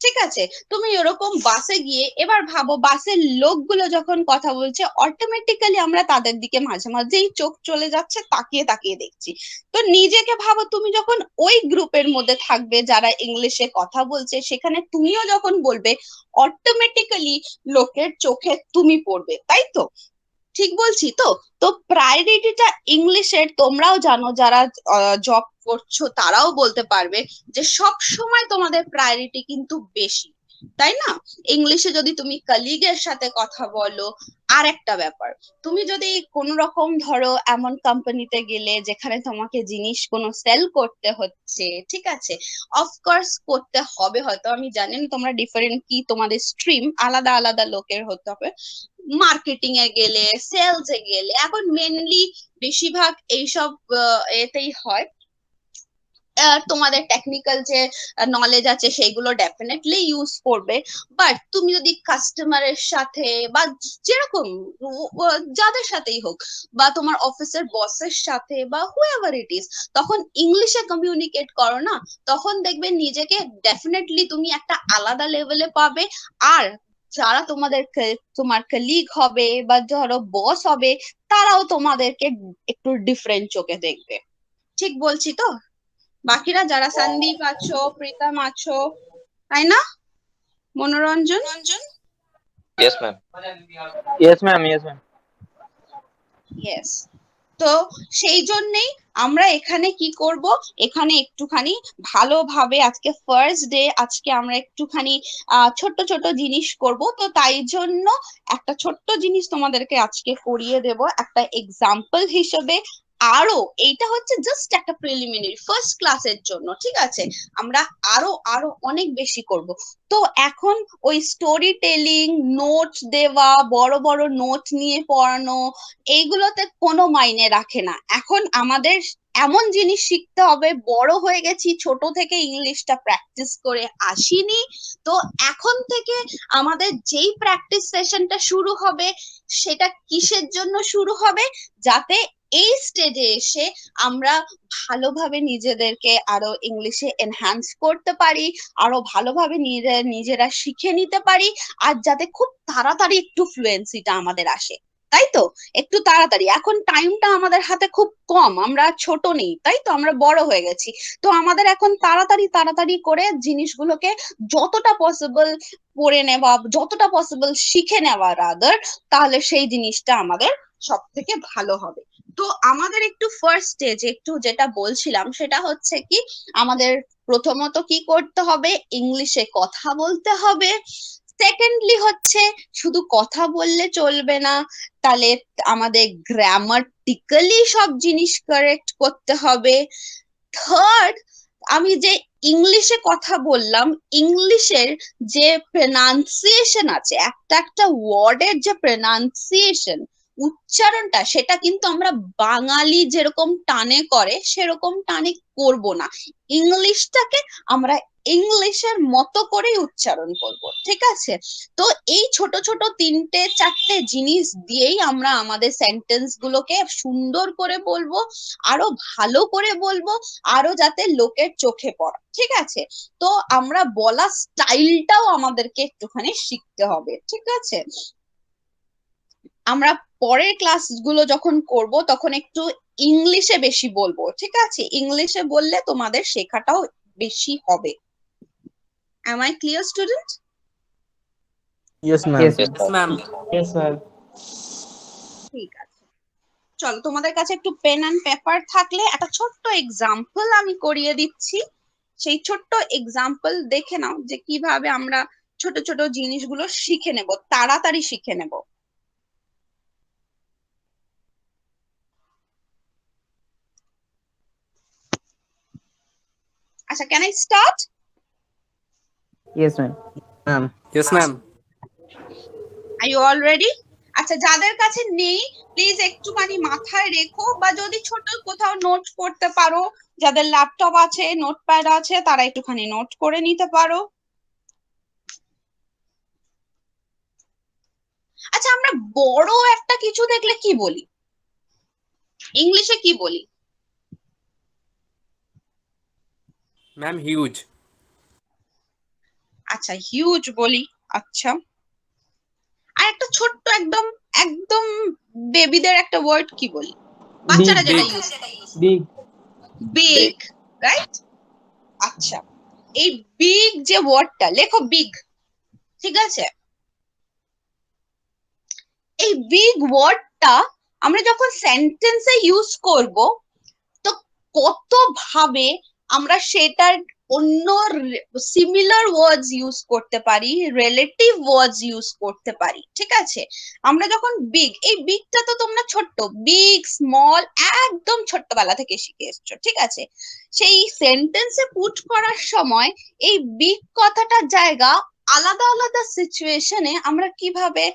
ঠিক আছে, তুমি এরকম বাসে গিয়ে এবার ভাবো, বাসের লোকগুলো যখন কথা বলছে, অটোমেটিক্যালি আমরা তাদের দিকে মাঝে মাঝেই চোখ চলে যাচ্ছে, তাকিয়ে তাকিয়ে দেখছি। তো নিজেকে ভাবো, তুমি যখন ওই গ্রুপের মধ্যে থাকবে যারা ইংলিশে কথা বলছে, সেখানে তুমিও যখন বলবে, অটোমেটিক্যালি লোকের চোখে তুমি পড়বে, তাই তো? ঠিক বলছি তো? তো প্রায়োরিটিটা ইংলিশের, তোমরাও জানো যারা জব করছো তারাও বলতে পারবে যে সব সময় তোমাদের প্রায়োরিটি কিন্তু বেশি, তাই না? ইংলিশে যদি তুমি কলিগের সাথে কথা বলো, আর একটা ব্যাপার, তুমি যদি কোনো রকম ধরো এমন কোম্পানিতে গেলে যেখানে তোমাকে জিনিস কোনো সেল করতে হচ্ছে, ঠিক আছে, অফকোর্স করতে হবে, হয়তো আমি জানি না তোমরা ডিফারেন্ট, কি তোমাদের স্ট্রিম আলাদা আলাদা লোকের হতে হবে, মার্কেটিং এ গেলে, সেলস এ গেলে, এখন মেনলি বেশিরভাগ এইসব এতেই হয়। তোমাদের টেকনিক্যাল যে নলেজ আছে সেইগুলো ডেফিনেটলি ইউজ করবে, বাট তুমি যদি কাস্টমারের সাথে বা যেরকম যাদের সাথেই হোক, বা তোমার অফিসের বসের সাথে বা হুএভার ইট ইজ, তখন ইংলিশে কমিউনিকেট করো না, তখন দেখবে নিজেকে ডেফিনেটলি তুমি একটা আলাদা লেভেলে পাবে। আর যারা তোমার কলিগ হবে বা ধরো বস হবে, তারাও তোমাদেরকে একটু ডিফারেন্ট চোখে দেখবে। ঠিক বলছি তো? বাকিরা যারা সন্দীপ আছো, প্রীতম আছো, তাই না মনোরঞ্জন? Yes, ma'am. Yes, ma'am. Yes, ma'am. Yes. তো সেই জন্যেই আমরা এখানে কি করব, এখানে একটুখানি ভালোভাবে, আজকে ফার্স্ট ডে, আজকে আমরা একটুখানি ছোট্ট ছোট্ট জিনিস করব। তো তাই জন্য একটা ছোট্ট জিনিস তোমাদেরকে আজকে করিয়ে দেব একটা এক্সাম্পল হিসেবে। আরো এইটা হচ্ছে জাস্ট একটা প্রিলিমিনারি ফার্স্ট ক্লাসের জন্য, ঠিক আছে, আমরা আরো আরো অনেক বেশি করব। তো এখন ওই স্টোরি টেলিং, নোট দেওয়া, বড় বড় নোট নিয়ে পড়ানো, এইগুলোতে কোনো মাইনে রাখে না। এখন আমাদের এমন জিনিস শিখতে হবে, বড় হয়ে গেছি, ছোট থেকে ইংলিশটা প্র্যাকটিস করে আসিনি, তো এখন থেকে আমাদের যেই প্র্যাকটিস সেশনটা শুরু হবে, সেটা কিসের জন্য শুরু হবে, যাতে এই স্টেজে এসে আমরা ভালোভাবে নিজেদেরকে আরো ইংলিশে এনহ্যান্স করতে পারি, আরো ভালোভাবে নিজেরা শিখে নিতে পারি, আর যাতে খুব তাড়াতাড়ি একটু ফ্লুয়েন্সিটা আমাদের আসে, তাই তো? একটু তাড়াতাড়ি, এখন টাইমটা আমাদের হাতে খুব কম, আমরা ছোট নেই, তাই তো, আমরা বড় হয়ে গেছি। তো আমাদের এখন তাড়াতাড়ি তাড়াতাড়ি করে জিনিসগুলোকে যতটা পসিবল পড়ে নেওয়া, যতটা পসিবল শিখে নেওয়া রাদার, তাহলে সেই জিনিসটা আমাদের সব থেকে ভালো হবে। তো আমাদের একটু ফার্স্ট স্টেজ, একটু যেটা বলছিলাম সেটা হচ্ছে কি, আমাদের প্রথমত কি করতে হবে, ইংলিশে কথা বলতে হবে। সেকেন্ডলি হচ্ছে, শুধু কথা বললে চলবে না, তাহলে আমাদের গ্রামাটিক্যালি সব জিনিস কারেক্ট করতে হবে। থার্ড, আমি যে ইংলিশে কথা বললাম, ইংলিশের যে প্রনাউন্সিয়েশন আছে, একটা একটা ওয়ার্ডের যে প্রনাউন্সিয়েশন, উচ্চারণটা, সেটা কিন্তু আমরা বাঙালি যেরকম টানে করে সেরকম টানে করব না, ইংলিশটাকে আমরা ইংলিশের মতো করেই উচ্চারণ করব, ঠিক আছে? তো এই ছোট ছোট তিনটে চারটে জিনিস দিয়েই আমরা আমাদের সেন্টেন্স গুলোকে সুন্দর করে বলবো, আরো ভালো করে বলবো, আরো যাতে লোকের চোখে পড়ে, ঠিক আছে? তো আমরা বলা স্টাইলটাও আমাদেরকে একটুখানি শিখতে হবে, ঠিক আছে? আমরা পরের ক্লাসগুলো যখন করব তখন একটু ইংলিশে বেশি বলবো, ঠিক আছে? ইংলিশে বললে তোমাদের শেখাটাও বেশি হবে। Am I clear, student? Yes, ma'am. Yes, Yes, ma'am. Yes, ma'am. ঠিক আছে, চলো, তোমাদের কাছে একটু পেন অ্যান্ড পেপার থাকলে একটা ছোট্ট এক্সাম্পল আমি করিয়ে দিচ্ছি, সেই ছোট্ট এক্সাম্পল দেখে নাও যে কিভাবে আমরা ছোট ছোট জিনিসগুলো শিখে নেব, তাড়াতাড়ি শিখে নেব। আচ্ছা, can I start? Yes ma'am. Ma'am Yes, ma'am. Are you all ready? আচ্ছা, যাদের কাছে নেই প্লিজ একটুখানি মাথায় রেখো, বা যদি ছোট কোথাও নোট করতে পারো, যাদের ল্যাপটপ আছে নোটপ্যাড আছে তারা একটুখানি নোট করে নিতে পারো। আচ্ছা, আমরা বড় একটা কিছু দেখলে কি বলি? ইংলিশে কি বলি? Ma'am, huge. আচ্ছা, হিউজ বলি। আচ্ছা, আর একটা ছোট্ট একদম একদম বেবিদের একটা ওয়ার্ড কি বলি? বাচ্চারা যেটা Big. Use big. Big, right? আচ্ছা, এই বিগ যে ওয়ার্ডটা, লেখো বিগ, ঠিক আছে? এই বিগ ওয়ার্ডটা আমরা যখন সেন্টেন্সে ইউজ করব, তো কত ভাবে আমরা সেটার অন্য সিমিলার ওয়ার্ডস ইউজ করতে পারি, রিলেটিভ ওয়ার্ডস ইউজ করতে পারি, ঠিক আছে? আমরা যখন বিগ, এই বিগটা তো তোমরা ছোট্ট, বিগ স্মল একদম ছোট্টবেলা থেকে শিখে এসছো, ঠিক আছে? সেই সেন্টেন্সে পুট করার সময় এই বিগ কথাটার জায়গা আলাদা আলাদা সিচুয়েশনে আমরা কিভাবে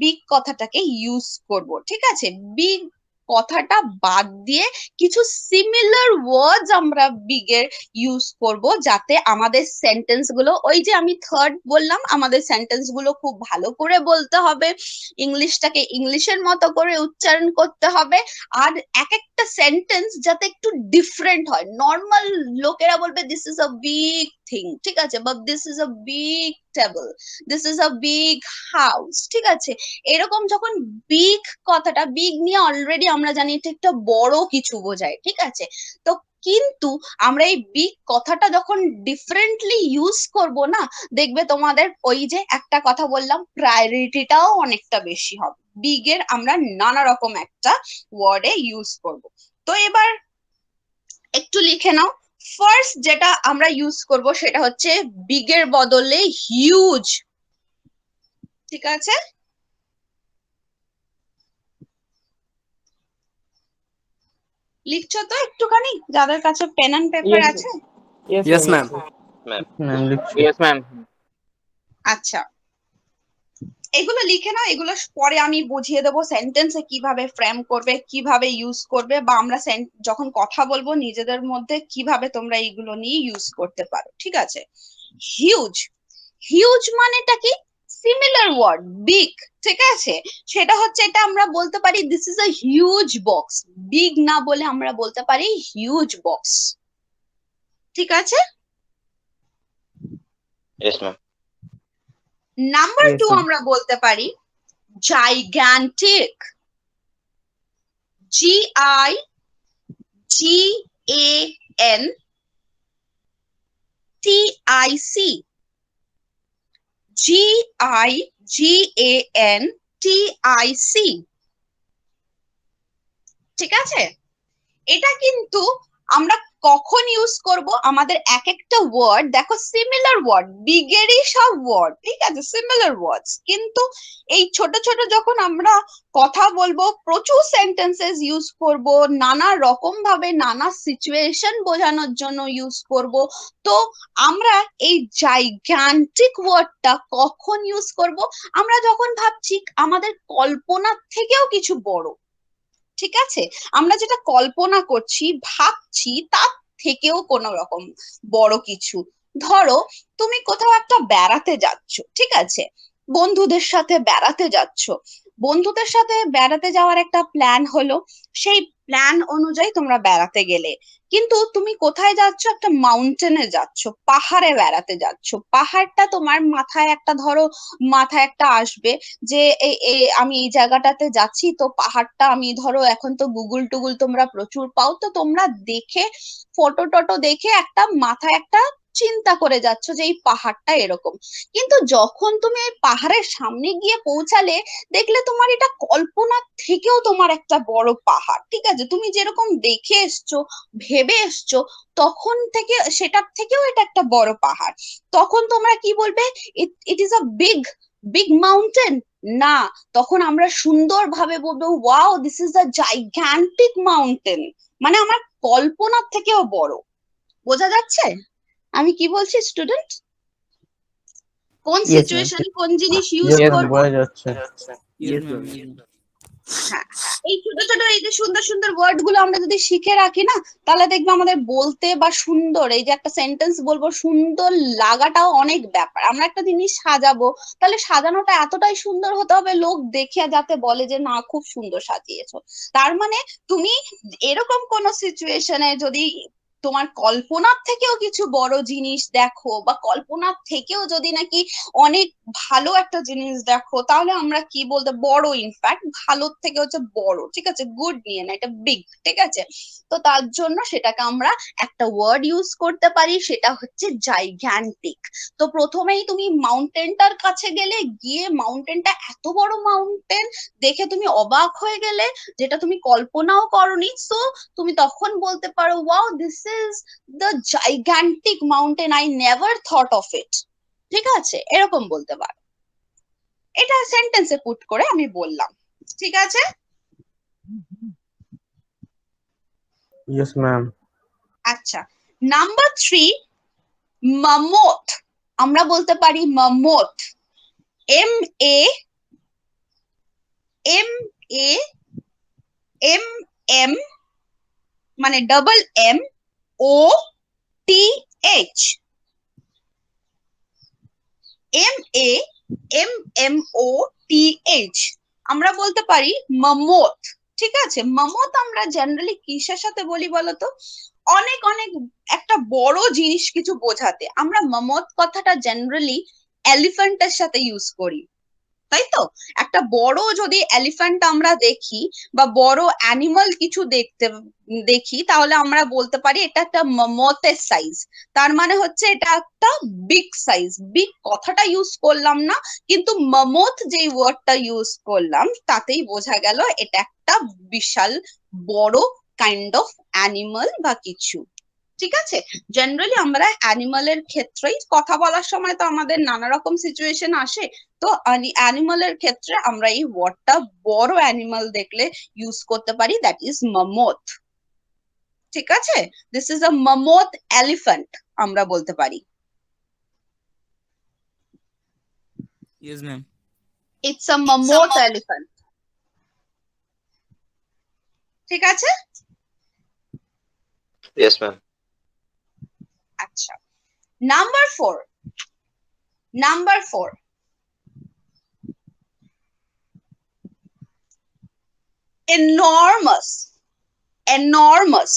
বিগ কথাটাকে ইউজ করব, ঠিক আছে? বিগ কথাটা বাদ দিয়ে কিছু সিমিলার ওয়ার্ডস আমরা বিগ এর ইউজ করব, যাতে আমাদের সেন্টেন্স গুলো, ওই যে আমি থার্ড বললাম, আমাদের সেন্টেন্স গুলো খুব ভালো করে বলতে হবে, ইংলিশটাকে ইংলিশের মতো করে উচ্চারণ করতে হবে, আর এক একটা সেন্টেন্স যাতে একটু ডিফারেন্ট হয়। নর্মাল লোকেরা বলবে this is a big thing, ঠিক আছে, বা this is a big table, this is a big house, ঠিক আছে? এরকম যখন বিগ কথাটা, বিগ নিয়ে অলরেডি আমরা জানি এটা একটা বড় কিছু বোঝায়, ঠিক আছে? তো কিন্তু আমরা এই বিগ কথাটা যখন ডিফারেন্টলি ইউজ করব না, দেখবে তোমাদের ওই যে একটা কথা বললাম, প্রায়োরিটিটাও অনেকটা বেশি হবে। বিগ এর আমরা নানা রকম একটা ওয়ার্ডে ইউজ করব। তো এবার একটু লিখে নাও। ফার্স্ট যেটা আমরা ইউজ করব সেটা হচ্ছে বিগ এর বদলে হিউজ, ঠিক আছে? লিখছো তো একটুখানি, যাদের কাছে পেন এন্ড পেপার Yes, আছে? Yes, ma'am. ম্যাম লিখছি। Yes, ma'am. আচ্ছা, এগুলো লিখে নাও, এগুলো পরে আমি বুঝিয়ে দেবো সেন্টেন্সে কিভাবে ফ্রেম করবে, কিভাবে ইউজ করবে, বা আমরা যখন কথা বলবো নিজেদের মধ্যে কিভাবে তোমরা এইগুলো নিয়ে ইউজ করতে পারো, ঠিক আছে? হিউজ, হিউজ মানেটা কি? সিমিলার ওয়ার্ড বিগ, ঠিক আছে? সেটা হচ্ছে, এটা আমরা বলতে পারি this is a huge box, big না বলে আমরা বলতে পারি হিউজ বক্স, ঠিক আছে? Yes, ma'am. Number Yes, 2 ma'am. আমরা বলতে পারি gigantic, GIGANTIC, GIGANTIC, ঠিক আছে? এটা কিন্তু আমরা কখন ইউজ করব? আমাদের এক একটা ওয়ার্ড দেখো সিমিলার ওয়ার্ড, বিগেরই সব ওয়ার্ড, ঠিক আছে, সিমিলার ওয়ার্ডস, কিন্তু এই ছোট ছোট যখন আমরা কথা বলবো, প্রচুর সেন্টেন্সেস ইউজ করব, নানা রকম ভাবে নানা সিচুয়েশন বোঝানোর জন্য ইউজ করব। তো আমরা এই জাইগ্যান্টিক ওয়ার্ডটা কখন ইউজ করব? আমরা যখন ভাবছি আমাদের কল্পনার থেকেও কিছু বড়, ঠিক আছে? আমরা যেটা কল্পনা করছি, ভাবছি, তার থেকেও কোনো রকম বড় কিছু। ধরো তুমি কোথাও একটা বেড়াতে যাচ্ছ, ঠিক আছে, বন্ধুদের সাথে বেড়াতে যাচ্ছ, বন্ধুদের সাথে বেড়াতে যাওয়ার একটা প্ল্যান হলো, সেই প্ল্যান অনুযায়ী তোমরা বেড়াতে গেলে, কিন্তু তুমি কোথায় যাচ্ছ? একটা মাউন্টেনে যাচ্ছ, পাহাড়ে বেড়াতে যাচ্ছ। পাহাড়টা তোমার মাথায় একটা, ধরো মাথায় একটা আসবে যে আমি এই জায়গাটাতে যাচ্ছি, তো পাহাড়টা আমি, ধরো এখন তো গুগল টুগুল তোমরা প্রচুর পাও, তো তোমরা দেখে ফটো টটো দেখে একটা মাথায় একটা চিন্তা করে যাচ্ছ যে এই পাহাড়টা এরকম, কিন্তু যখন তুমি এই পাহাড়ের সামনে গিয়ে পৌঁছালে দেখলে তোমার এটা কল্পনার থেকেও তোমার একটা বড় পাহাড়, ঠিক আছে, তুমি যেরকম দেখে এসছো ভেবে এসছো তখন থেকে সেটার থেকেও এটা একটা বড় পাহাড়, তখন তোমরা কি বলবে? It is a big big mountain? না, তখন আমরা সুন্দরভাবে বলবো wow this is a gigantic mountain, মানে আমার কল্পনার থেকেও বড়। বোঝা যাচ্ছে আমি কি বলছি স্টুডেন্ট? কোন Yes, ma'am. সিচুয়েশনে কোন জিনিস ইউজ ইয়েস করব? বোঝা যাচ্ছে। Yes, ma'am. হ্যাঁ, এই ছোট ছোট এই যে সুন্দর সুন্দর ওয়ার্ড গুলো আমরা যদি শিখে রাখি না, তাহলে দেখবে আমাদের বলতে বা সুন্দর এই যে একটা সেন্টেন্স বলবো সুন্দর লাগাটাও অনেক ব্যাপার। আমরা একটা জিনিস সাজাবো, তাহলে সাজানোটা এতটাই সুন্দর হতে হবে লোক দেখে যাতে বলে যে না খুব সুন্দর সাজিয়েছো। তার মানে তুমি এরকম কোন সিচুয়েশনে যদি তোমার কল্পনার থেকেও কিছু বড় জিনিস দেখো বা কল্পনার থেকেও যদি নাকি অনেক ভালো একটা জিনিস দেখো, তাহলে আমরা কি বলতে বড়, ইনফ্যাক্ট ভালোর থেকে হচ্ছে বড়, ঠিক আছে, গুড নিয়ে না, এটা বিগ, ঠিক আছে। তো তার জন্য সেটাকে আমরা একটা ওয়ার্ড ইউজ করতে পারি, সেটা হচ্ছে জাইগ্যান্টিক। তো প্রথমেই তুমি মাউন্টেনটার কাছে গেলে, গিয়ে মাউন্টেনটা এত বড় মাউন্টেন দেখে তুমি অবাক হয়ে গেলে, যেটা তুমি কল্পনাও করনি, সো তুমি তখন বলতে পারো wow this is the gigantic mountain, I never thought of it, ঠিক আছে, এরকম বলতে পারো। এটা সেন্টেন্সে পুট করে আমি বললাম, ঠিক আছে। Yes ma'am. আচ্ছা, নাম্বার 3, মামোথ। আমরা বলতে পারি mammoth, M A M A M M মানে double M O T H, M A M M O T H, আমরা বলতে পারি মামোথ, ঠিক আছে। মামোথ আমরা জেনারেলি কিসের সাথে বলি বলতো? অনেক অনেক একটা বড় জিনিস কিছু বোঝাতে আমরা মামোথ কথাটা জেনারেলি এলিফ্যান্টের সাথে ইউজ করি, তাই তো। একটা বড় যদি এলিফ্যান্ট আমরা দেখি বা বড় অ্যানিমাল কিছু দেখি, তাহলে আমরা বলতে পারি এটা একটা মামোথের সাইজ, তার মানে হচ্ছে এটা একটা বিগ সাইজ। বিগ কথাটা ইউজ করলাম না, কিন্তু মামোথ যেই ওয়ার্ডটা ইউজ করলাম তাতেই বোঝা গেল এটা একটা বিশাল বড় কাইন্ড অফ অ্যানিমাল বা কিছু, ঠিক আছে। জেনারেলি আমরা অ্যানিমালের ক্ষেত্রেই কথা বলার সময় তো আমাদের নানা রকম সিচুয়েশন আসে, তো অ্যানিমালের ক্ষেত্রে আমরা এই ওয়ার্ডটা বড় অ্যানিমাল দেখলে ইউজ করতে পারি, দ্যাট ইজ মামোথ, ঠিক আছে। This is a mammoth elephant আমরা বলতে পারি। Yes, ma'am. It's a mammoth elephant, ঠিক আছে। Yes, ma'am. আচ্ছা, নাম্বার 4, enormous, ENORMOUS,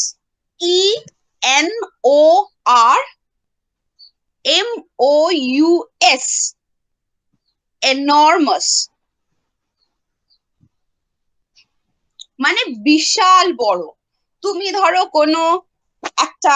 enormous মানে বিশাল বড়। তুমি ধরো কোনো একটা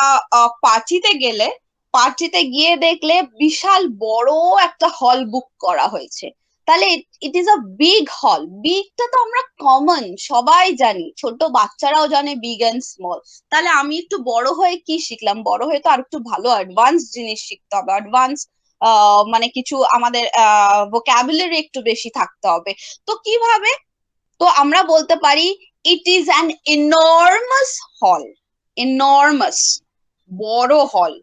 পার্টিতে গেলে, পার্টিতে গিয়ে দেখলে বিশাল বড় একটা হল বুক করা হয়েছে, তাহলে ইট ইজ আ বিগ হল। বিগটা তো আমরা কমন সবাই জানি, ছোট বাচ্চারাও জানে বিগ এন্ড স্মল। তাহলে আমি একটু বড় হয়ে কি শিখলাম? বড় হয়ে তো আর একটু ভালো অ্যাডভান্স জিনিস শিখতে হবে, অ্যাডভান্স মানে কিছু আমাদের ভোকাবুলারি একটু বেশি থাকতে হবে। তো কিভাবে? তো আমরা বলতে পারি ইট ইজ অ্যান এনর্মাস হল, এনর্মাস বড় হল,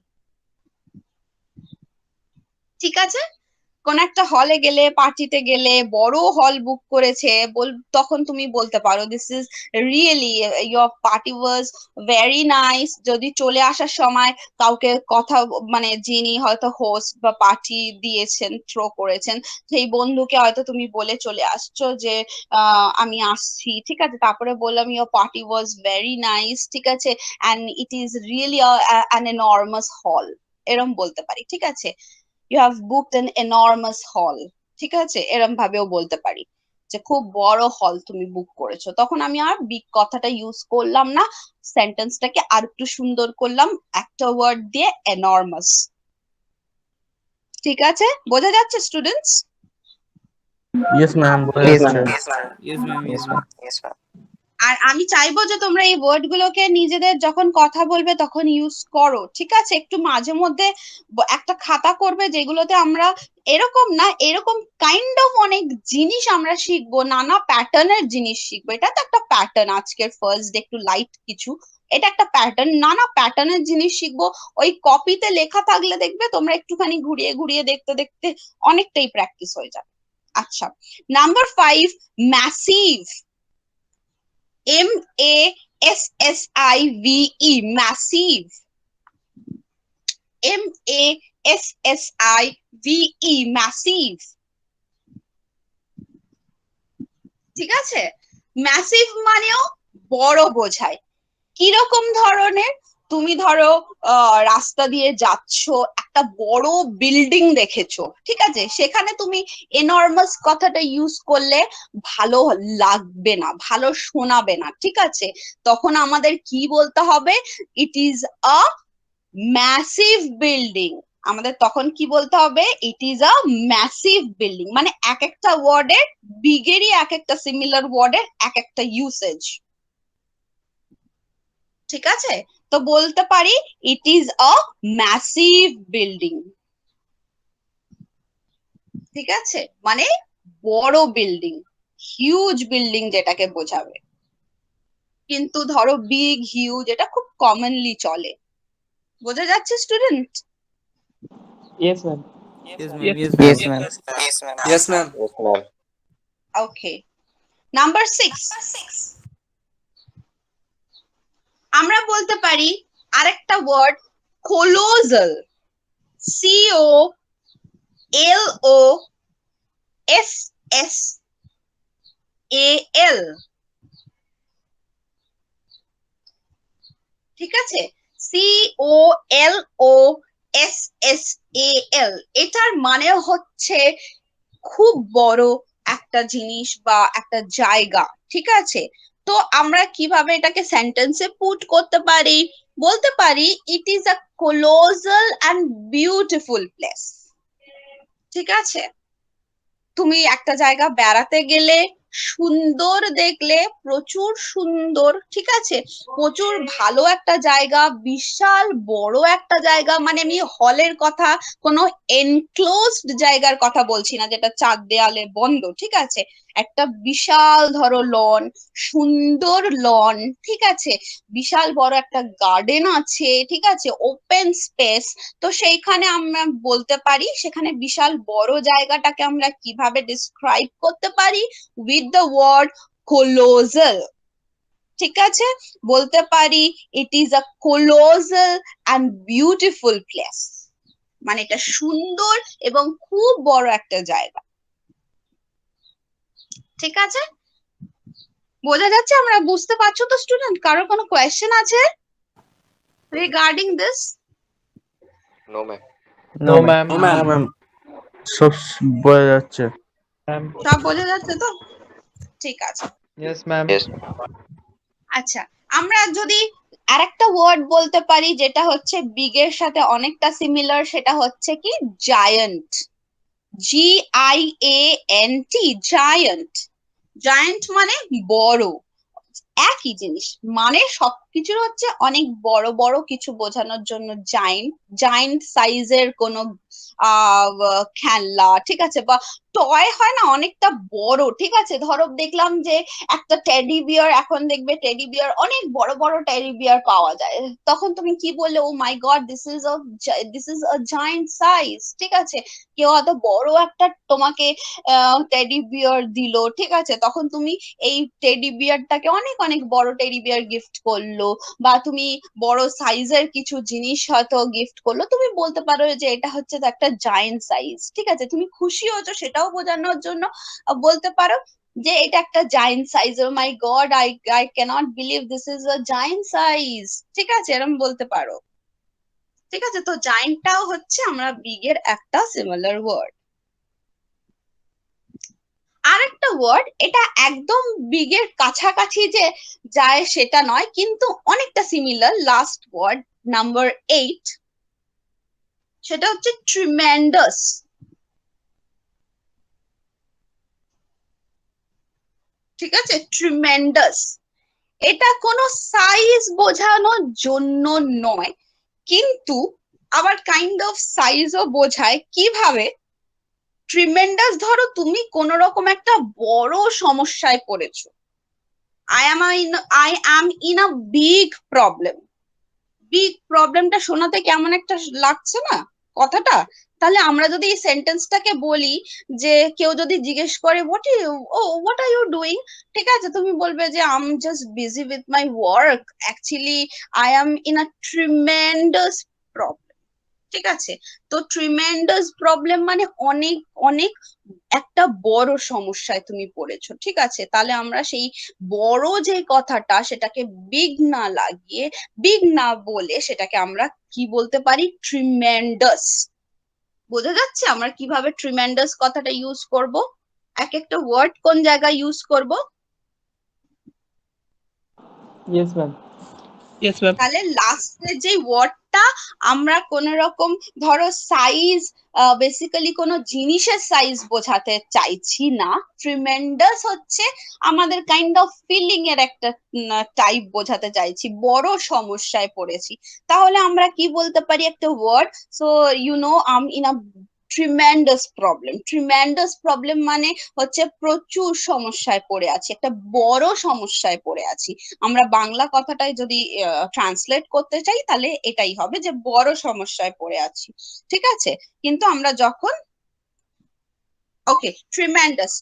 ঠিক আছে। কোন একটা হলে গেলে, পার্টিতে গেলে বড় হল বুক করেছে, তখন তুমি বলতে পারো this is really your party was very nice. যদি চলে আসার সময় কাউকে কথা মানে যিনি হয়তো হোস্ট বা পার্টি দিয়েছেন, থ্রো করেছেন, সেই বন্ধুকে হয়তো তুমি বলে চলে আসছো যে আমি আসছি, ঠিক আছে, তারপরে বললাম your party was very nice, ঠিক আছে, and it is really an enormous hall, এরম বলতে পারি, ঠিক আছে। You have booked an enormous hall, ঠিক আছে, এরম ভাবেও বলতে পারি যে খুব বড় হল তুমি বুক করেছো। তখন আমি আর বিগ কথাটা ইউজ করলাম না, সেন্টেন্সটাকে আর একটু সুন্দর করলাম একটা ওয়ার্ড দিয়ে, এনর্মাস, ঠিক আছে, বোঝা যাচ্ছে স্টুডেন্টস? ইয়েস ম্যাম, বোঝা Yes, যাচ্ছে। ma'am. Yes, ma'am. Yes, ma'am. আর আমি চাইবো যে তোমরা এই ওয়ার্ড গুলোকে নিজেদের যখন কথা বলবে তখন ইউজ করো, ঠিক আছে? একটু মাঝে মধ্যে একটা খাতা করবে যেগুলোতে আমরা এরকম না, এরকম কাইন্ড অফ অনেক জিনিস আমরা শিখবো, নানা প্যাটার্নের জিনিস শিখবো। এটা তো একটা প্যাটার্ন, আজকের ফার্স্ট ডে একটু লাইট কিছু, এটা একটা প্যাটার্ন, নানা প্যাটার্নের জিনিস শিখবো। ওই কপিতে লেখা থাকলে দেখবে তোমরা একটুখানি ঘুরিয়ে ঘুরিয়ে দেখতে দেখতে অনেকটাই প্র্যাকটিস হয়ে যাবে। আচ্ছা, number 5, massive. MASSIVE, massive. MASSIVE, massive. ঠিক আছে, ম্যাসিভ মানেও বড় বোঝায়। কিরকম ধরনের? তুমি ধরো রাস্তা দিয়ে যাচ্ছ, একটা বড় বিল্ডিং দেখেছো, ঠিক আছে, সেখানে তুমি এনর্মাস কথাটা ইউজ করলে ভালো লাগবে না, ভালো শোনাবে না, ঠিক আছে? তখন আমাদের কি বলতে হবে? It is a massive building. আমাদের তখন কি বলতে হবে? It is a massive building. মানে এক একটা ওয়ার্ডের, বিগেরই এক একটা সিমিলার ওয়ার্ডের এক একটা ইউসেজ, ঠিক আছে? তো বলতে পারি it is a massive building, ঠিক আছে? মানে বড় বিল্ডিং, হিউজ বিল্ডিং যেটাকে বোঝাবে। কিন্তু ধরো বিগ, হিউজ এটা খুব কমনলি চলে। বোঝা যাচ্ছে student? Yes ma'am. Yes, ma'am. Yes. Yes, Yes, ma'am. ma'am. Yes, ma'am. Yes, ma'am. ওকে, নাম্বার 6, আমরা বলতে পারি আরেকটা ওয়ার্ড কোলোজাল। COLOSSAL, ঠিক আছে? COLOSSAL, এটার মানে হচ্ছে খুব বড় একটা জিনিস বা একটা জায়গা, ঠিক আছে? তো আমরা কিভাবে এটাকে সেন্টেন্সে পুট করতে পারি? বলতে পারি it is a colossal and beautiful place, ঠিক আছে? তুমি একটা জায়গা বেড়াতে গেলে, সুন্দর দেখলে, প্রচুর সুন্দর, ঠিক আছে, প্রচুর ভালো একটা জায়গা, বিশাল বড় একটা জায়গা। মানে আমি হলের কথা, কোনো এনক্লোজড জায়গার কথা বলছি না যেটা চার দেয়ালে বন্ধ, ঠিক আছে? একটা বিশাল ধরো লন, সুন্দর লন, ঠিক আছে, বিশাল বড় একটা গার্ডেন আছে, ঠিক আছে, ওপেন স্পেস। তো সেইখানে আমরা বলতে পারি, সেখানে বিশাল বড় জায়গাটাকে আমরা কিভাবে ডিসক্রাইব করতে পারি? উইথ দ্য ওয়ার্ড কোলোসাল, ঠিক আছে? বলতে পারি it is a colossal and beautiful place, মানে এটা সুন্দর এবং খুব বড় একটা জায়গা, ঠিক আছে? বোঝা যাচ্ছে? আমরা বুঝতে পারছো তো স্টুডেন্ট? কারো কোনো কোয়েশ্চেন আছে regarding this? No, ma'am. No ma'am. No, ma'am. Ma'am, সব বোঝা যাচ্ছে। সব বোঝা যাচ্ছে তো? ঠিক আছে। Yes, ma'am. Yes. আচ্ছা, আমরা যদি আরেকটা ওয়ার্ড বলতে পারি যেটা হচ্ছে বিগ এর সাথে অনেকটা সিমিলার, সেটা হচ্ছে কি জায়ান্ট। GIANT, giant. জায়ান্ট মানে বড়, একই জিনিস, মানে সবকিছুর হচ্ছে অনেক বড় বড় কিছু বোঝানোর জন্য জায়ান্ট। জায়ান্ট সাইজের কোনো খেলনা, ঠিক আছে, বা টয় হয় না অনেকটা বড়, ঠিক আছে? ধরো দেখলাম যে একটা টেডি বিয়ার, এখন দেখবে টেডি বিয়ার অনেক বড় বড় টেডি বিয়ার পাওয়া যায়, তখন তুমি কি বললে? Oh my God, this is a giant size, ঠিক আছে? কেউ হয়তো বড় একটা তোমাকে টেডি বিয়ার দিল, ঠিক আছে, তখন তুমি এই টেডি বিয়ারটাকে অনেক অনেক বড় টেডি বিয়ার গিফট করলো, বা তুমি বড় সাইজের কিছু জিনিস হয়তো গিফট করলো, তুমি বলতে পারো যে এটা হচ্ছে একটা জায়ান্ট সাইজ, ঠিক আছে? তুমি খুশি হয়েছো সেটাও বোঝানোর জন্য বলতে পারো যে এটা একটা giant size, oh my God, I can't believe this is a giant size, ঠিক আছে? এরকম বলতে পারো, ঠিক আছে? তো জায়ান্টটাও হচ্ছে আমরা বিগ এর একটা সিমিলার ওয়ার্ড। আরেকটা ওয়ার্ড, এটা একদম বিগ এর কাছাকাছি যে যায় সেটা নয়, কিন্তু অনেকটা সিমিলার, লাস্ট ওয়ার্ড নাম্বার 8, সেটা হচ্ছে ট্রিমেন্ডাস। ঠিক আছে, ট্রিমেন্ডাস। এটা কোনো সাইজ বোঝানোর জন্য নয়, কিন্তু আবার কাইন্ড অফ সাইজও বোঝায়। কিভাবে? ট্রিমেন্ডাস, ধরো তুমি কোন রকম একটা বড় সমস্যায় পড়েছো, I am in a big problem. Big প্রবলেমটা শোনাতে কেমন একটা লাগছে না কথাটা? তাহলে আমরা যদি এই সেন্টেন্সটাকে বলি, যে কেউ যদি জিজ্ঞেস করে হোয়াট আর ইউ ডুইং, ঠিক আছে, তুমি বলবে যে I am just busy with my work, actually I am in a tremendous problem. ঠিক আছে, তো ট্রিমেন্ডাস প্রবলেম মানে অনেক অনেক একটা বড় সমস্যায় তুমি পড়েছো। ঠিক আছে, তাহলে আমরা সেই বড় যে কথাটা, সেটাকে বিগ না লাগিয়ে, বিগ না বলে, সেটাকে আমরা কি বলতে পারি? ট্রিমেন্ডাস। বোঝা যাচ্ছে আমরা কিভাবে ট্রিমেন্ডাস কথাটা ইউজ করব, এক একটা ওয়ার্ড কোন জায়গায় ইউজ করব? Yes ma'am. Yes ma'am. তাহলে লাস্টের যে ওয়ার্ডটা, আমরা কোন রকম ধরো সাইজ, বেসিক্যালি কোনো জিনিসের সাইজ বোঝাতে চাইছি না। ট্রিমেন্ডাস হচ্ছে আমাদের কাইন্ড অফ ফিলিং এর একটা টাইপ বোঝাতে চাইছি, বড় সমস্যায় পড়েছি। তাহলে আমরা কি বলতে পারি একটা word? So you know um in a tremendous problem. Tremendous problem মানে হচ্ছে প্রচুর সমস্যায় পড়ে আছি, একটা বড় সমস্যায় পড়ে আছি। আমরা বাংলা কথাটাই যদি ট্রান্সলেট করতে চাই, তাহলে এটাই হবে যে বড় সমস্যায় পড়ে আছি। ঠিক আছে, কিন্তু আমরা যখন ওকে ট্রিমেন্ডাস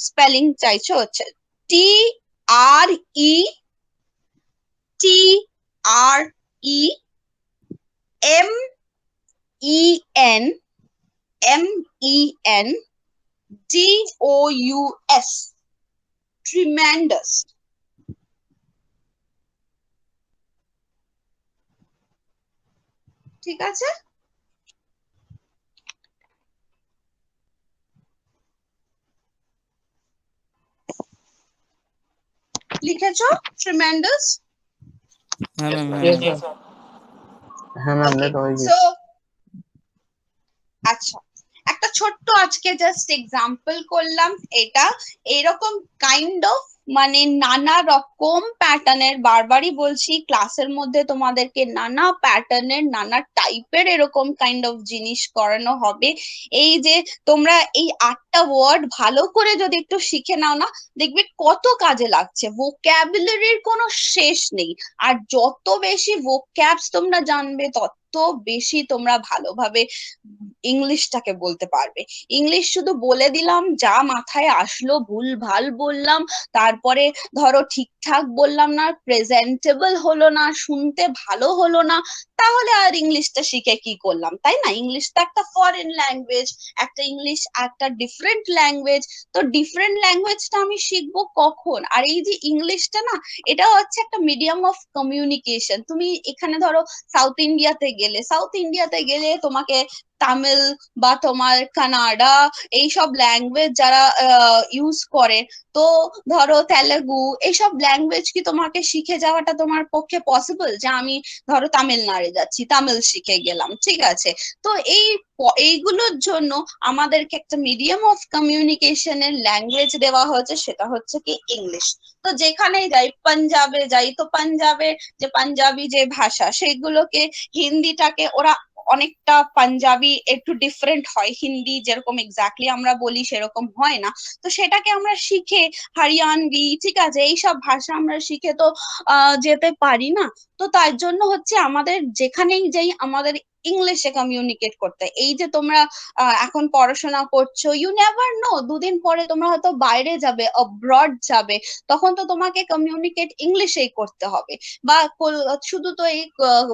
স্পেলিং চাইছো হচ্ছে TREMENDOUS, ট্রিমেন্ডাস। ঠিক আছে, লিখেছো ট্রিমেন্ডাস? হ্যাঁ ম্যাম, হ্যাঁ ইয়েস ম্যাম। ম্যাম। হ্যাঁ ম্যাম, Okay, লেট হয়ে গেছে। so আচ্ছা, একটা ছোট্ট আজকে জাস্ট এক্সাম্পল করলাম। এটা এরকম কাইন্ড অফ মানে নানা রকম প্যাটার্নের, বারবারই বলছি ক্লাসের মধ্যে তোমাদেরকে নানা প্যাটার্নের, নানা টাইপের এরকম কাইন্ড অফ জিনিস করানো হবে। এই যে তোমরা এই 8টা ওয়ার্ড ভালো করে যদি একটু শিখে নাও না, দেখবে কত কাজে লাগছে। ভোক্যাবুলারির কোনো শেষ নেই, আর যত বেশি ভোক্যাবস তোমরা জানবে, তত বেশি তোমরা ভালোভাবে ইংলিশটাকে বলতে পারবে। ইংলিশ শুধু বলে দিলাম, যা মাথায় আসলো ভুল ভাল বললাম, তারপরে ধরো ঠিকঠাক বললাম না, প্রেজেন্টেবল হলো না, শুনতে ভালো হলো না, তাহলে আর ইংলিশটা শিখে কি করলাম, তাই না? ইংলিশ তো একটা ফরেন ল্যাঙ্গুয়েজ, একটা ইংলিশ একটা ডিফারেন্ট ল্যাঙ্গুয়েজ। তো ডিফারেন্ট ল্যাঙ্গুয়েজটা আমি শিখবো কখন? আর এই যে ইংলিশটা না, এটা হচ্ছে একটা মিডিয়াম অফ কমিউনিকেশন। তুমি এখানে ধরো সাউথ ইন্ডিয়াতে গেলে তোমাকে তামিল বা তোমার কানাডা, এইসব ল্যাঙ্গুয়েজ যারা ইউজ করে, তো ধরো তেলেগু, এইসব ল্যাঙ্গুয়েজ কি তোমাকে শিখে যাওয়াটা তোমার পক্ষে পসিবল? যে আমি ধরো তামিলনাড়ু যাচ্ছি, তামিল শিখে গেলাম, ঠিক আছে। তো এইগুলোর জন্য আমাদেরকে একটা মিডিয়াম অফ কমিউনিকেশনের ল্যাঙ্গুয়েজ দেওয়া হয়েছে, সেটা হচ্ছে কি ইংলিশ। তো যেখানেই যাই, পাঞ্জাবে যাই, তো পাঞ্জাবের যে পাঞ্জাবি যে ভাষা, সেগুলোকে, হিন্দিটাকে ওরা অনেকটা, পাঞ্জাবি একটু ডিফারেন্ট হয়, হিন্দি যেরকম এক্স্যাক্টলি আমরা বলি সেরকম হয় না। তো সেটাকে আমরা শিখে, হরিয়ানভি, ঠিক আছে, এইসব ভাষা আমরা শিখে তো যেতে পারি না। তো তার জন্য হচ্ছে আমাদের যেখানেই যাই, আমাদের ইংলিশে কমিউনিকেট করতে। এই যে তোমরা এখন পড়াশোনা করছো, ইউ নেভার নো, দুদিন পরে তোমরা হয়তো বাইরে যাবে, অব্রড যাবে, তখন তো তোমাকে কমিউনিকেট ইংলিশেই করতে হবে। বা শুধু তো এই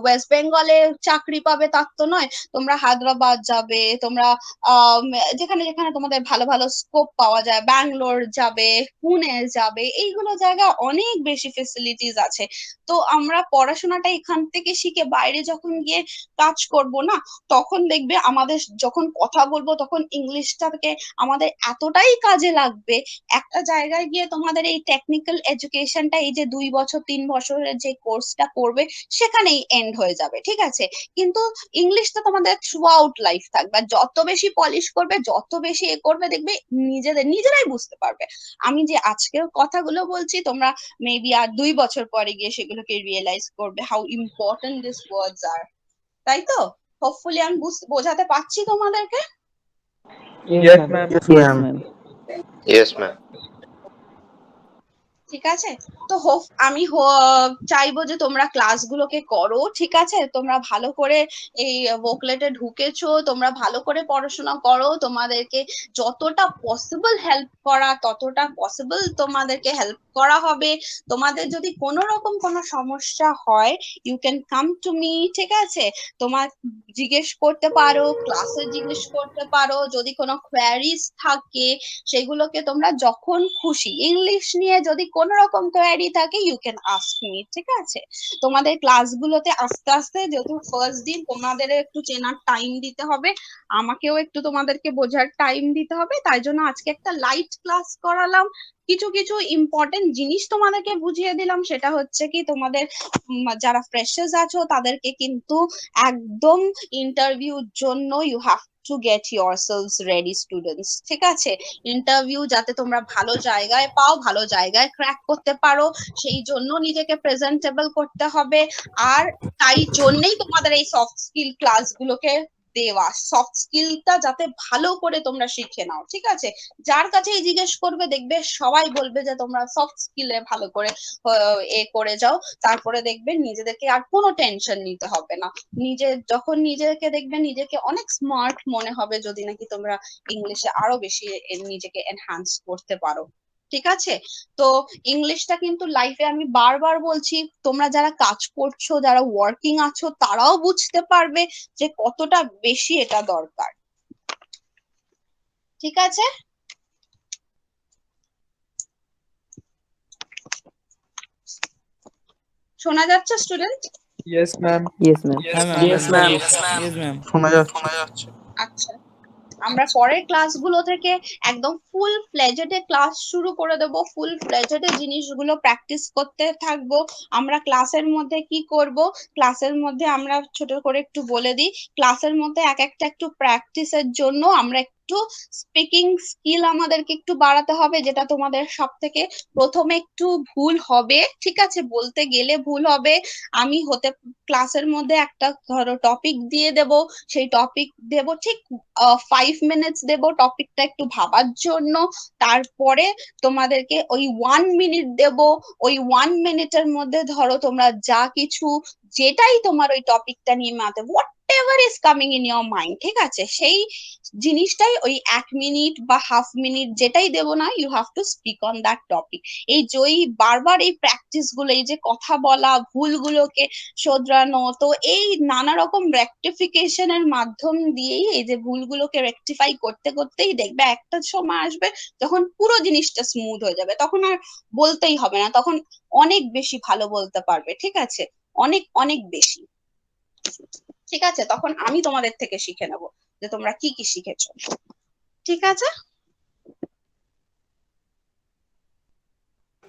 ওয়েস্ট বেঙ্গলে চাকরি পাবে তার তো নয়, তোমরা হায়দ্রাবাদ যাবে, তোমরা যেখানে যেখানে তোমাদের ভালো ভালো স্কোপ পাওয়া যায়, ব্যাঙ্গালোর যাবে, পুনে যাবে, এইগুলো জায়গা অনেক বেশি ফেসিলিটিস আছে। তো আমরা পড়াশোনাটা এখান থেকে শিখে বাইরে যখন গিয়ে কাজ করব, করব না, তখন দেখবে আমাদের যখন কথা বলবো তখন ইংলিশটাকে আমাদের এতটাই কাজে লাগবে, একটা জায়গায় গিয়ে তোমাদের এই টেকনিক্যাল এডুকেশনটা এই যে 2 বছর 3 বছরের যে কোর্সটা করবে সেখানেই এন্ড হয়ে যাবে, ঠিক আছে? কিন্তু ইংলিশটা তোমাদের থ্রু আউট লাইফ থাকবে, আর যত বেশি পলিশ করবে, যত বেশি এ করবে, দেখবে নিজেরাই বুঝতে পারবে। আমি যে আজকের কথাগুলো বলছি, তোমরা মেবি আর 2 বছর পরে গিয়ে সেগুলোকে রিয়েলাইজ করবে হাউ ইম্পর্টেন্ট দিস ওয়ার্ডস আর, তাই তো? হোপফুলি আমি বোঝাতে পারছি তোমাদেরকে। Yes, ma'am. Yes, ma'am. Yes, ma'am. ঠিক আছে, তো আমি চাইবো যে তোমরা ক্লাসগুলোকে করো, ঠিক আছে? তোমরা ভালো করে এই বুকলেটে ঢুকেছো, তোমরা ভালো করে পড়াশোনা করো, তোমাদেরকে যতটা পসিবল হেল্প করা ততটা পসিবল তোমাদেরকে হেল্প করা হবে। তোমাদের যদি কোনো রকম কোনো সমস্যা হয়, you can come to me, ঠিক আছে? তোমার জিজ্ঞেস করতে পারো, ক্লাসে জিজ্ঞেস করতে পারো, যদি কোনো কোয়ারিজ থাকে সেগুলোকে তোমরা যখন খুশি, ইংলিশ নিয়ে যদি কোনো রকম কোয়ারি থাকে ইউ ক্যান আস্ক মি, ঠিক আছে? তোমাদের ক্লাসগুলোতে আস্তে আস্তে, যেহেতু ফার্স্ট দিন, তোমাদের একটু চেনার টাইম দিতে হবে, আমাকেও একটু তোমাদেরকে বোঝার টাইম দিতে হবে, তাই জন্য আজকে একটা লাইট ক্লাস করালাম, কিছু কিছু ইম্পর্টেন্ট জিনিস তোমাদেরকে বুঝিয়ে দিলাম। সেটা হচ্ছে কি, তোমাদের যারা ফ্রেশার্স আছো তাদেরকে কিন্তু একদম ইন্টারভিউর জন্য you have to get yourselves ready students, ঠিক আছে? ইন্টারভিউ যাতে তোমরা ভালো জায়গায় পাও, ভালো জায়গায় ক্র্যাক করতে পারো, সেই জন্য নিজেকে প্রেজেন্টেবল করতে হবে। আর তাই জন্যই তোমাদের এই সফট স্কিল ক্লাসগুলোকে দেওয়া, সফট স্কিলটা যাতে ভালো করে তোমরা শিখে নাও, ঠিক আছে? যার কাছেই জিজ্ঞেস করবে দেখবে সবাই বলবে যে তোমরা সফট স্কিলে ভালো করে এ করে যাও, তারপরে দেখবে নিজেদেরকে আর কোনো টেনশন নিতে হবে না। যখন নিজেকে দেখবে নিজেকে অনেক স্মার্ট মনে হবে যদি নাকি তোমরা ইংলিশে আরো বেশি নিজেকে এনহ্যান্স করতে পারো, ঠিক আছে? তো ইংলিশটা কিন্তু লাইফে, আমি বারবার বলছি, তোমরা যারা কাজ করছো, যারা ওয়ার্কিং আছো, তারাও বুঝতে পারবে যে কতটা বেশি এটা দরকার, ঠিক আছে? শোনা যাচ্ছে student? Yes, ma'am. Yes, ma'am. Yes, ma'am. Yes, ma'am. শোনা যাচ্ছে। আচ্ছা, আমরা পরের ক্লাসগুলো থেকে একদম ফুল ফ্লেজেড ক্লাস শুরু করে দেব, ফুল ফ্লেজেড জিনিসগুলো প্র্যাকটিস করতে থাকবো। আমরা ক্লাসের মধ্যে কি করব, ক্লাসের মধ্যে আমরা ছোট করে একটু বলে দিই, ক্লাসের মধ্যে এক একটা একটু প্র্যাকটিসের জন্য আমরা একটু স্পিকিং স্কিল আমাদেরকে একটু বাড়াতে হবে, যেটা তোমাদের সব থেকে প্রথমে একটু ভুল হবে, ঠিক আছে? বলতে গেলে ভুল হবে। আমি ক্লাসের মধ্যে একটা ধরো টপিক দিয়ে দেব, সেই টপিক দেব ঠিক 5 মিনিটস দেব টপিকটা একটু ভাবার জন্য, তারপরে তোমাদেরকে ওই 1 মিনিট দেব, ওই 1 মিনিটের মধ্যে ধরো তোমরা যা কিছু, যেটাই তোমার ওই টপিকটা নিয়ে মাথায় whatever is coming in your mind, ঠিক আছে? সেই জিনিসটাই ওই 1 মিনিট বা হাফ মিনিট যেটাই দেব না, you have to speak on that topic. এই যে বারবার এই প্র্যাকটিস গুলো, এই যে কথা বলা, ভুলগুলোকে শোধরানো, তো এই নানা রকম রেকটিফিকেশনের মাধ্যম দিয়েই এই যে ভুলগুলোকে রেকটিফাই করতে করতেই দেখবে একটা সময় আসবে যখন পুরো জিনিসটা স্মুথ হয়ে যাবে, তখন আর বলতেই হবে না, তখন অনেক বেশি ভালো বলতে পারবে, ঠিক আছে? অনেক অনেক বেশি, ঠিক আছে? তখন আমি তোমাদের থেকে শিখে নেব যে তোমরা কি কি শিখেছো, ঠিক আছে?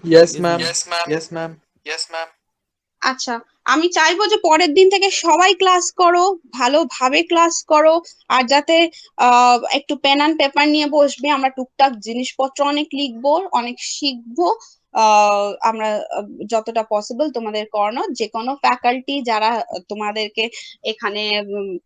Yes, ma'am. Yes, ma'am. আচ্ছা, আমি চাইবো যে পরের দিন থেকে সবাই ক্লাস করো, ভালোভাবে ক্লাস করো, আর যাতে একটু পেন অ্যান্ড পেপার নিয়ে বসবে, আমরা টুকটাক জিনিসপত্র অনেক লিখবো, অনেক শিখবো। আমরা যতটা পসিবল তোমাদের করানো, যে কোনো ফ্যাকাল্টি যারা তোমাদেরকে এখানে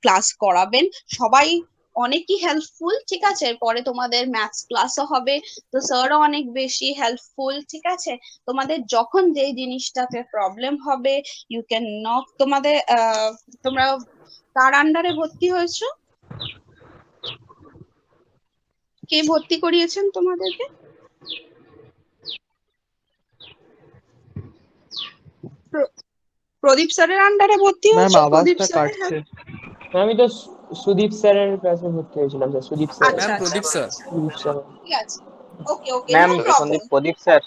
ক্লাস করাবেন সবাই অনেকই হেল্পফুল, ঠিক আছে? পরে তোমাদের ম্যাথস ক্লাসও হবে, তো স্যারও অনেক বেশি হেল্পফুল, ঠিক আছে? তোমাদের যখন যেই জিনিসটাতে প্রবলেম হবে ইউ ক্যান নক। তোমরা কার আন্ডারে ভর্তি হয়েছো? কে ভর্তি করিয়েছেন তোমাদেরকে? প্রদীপ স্যারের আন্ডারে ভর্তি ম্যাম হয়েছো? প্রদীপ আওয়াজটা স্যারের কাটছে। আমি তো সুদীপ স্যারের কাছে ভর্তি হয়েছিলাম, স্যার সুদীপ স্যার। আচ্ছা Ma'am, Pradeep sir. Sudip sir. ঠিক আছে, ওকে, ম্যাম নো প্রবলেম। প্রদীপ স্যার।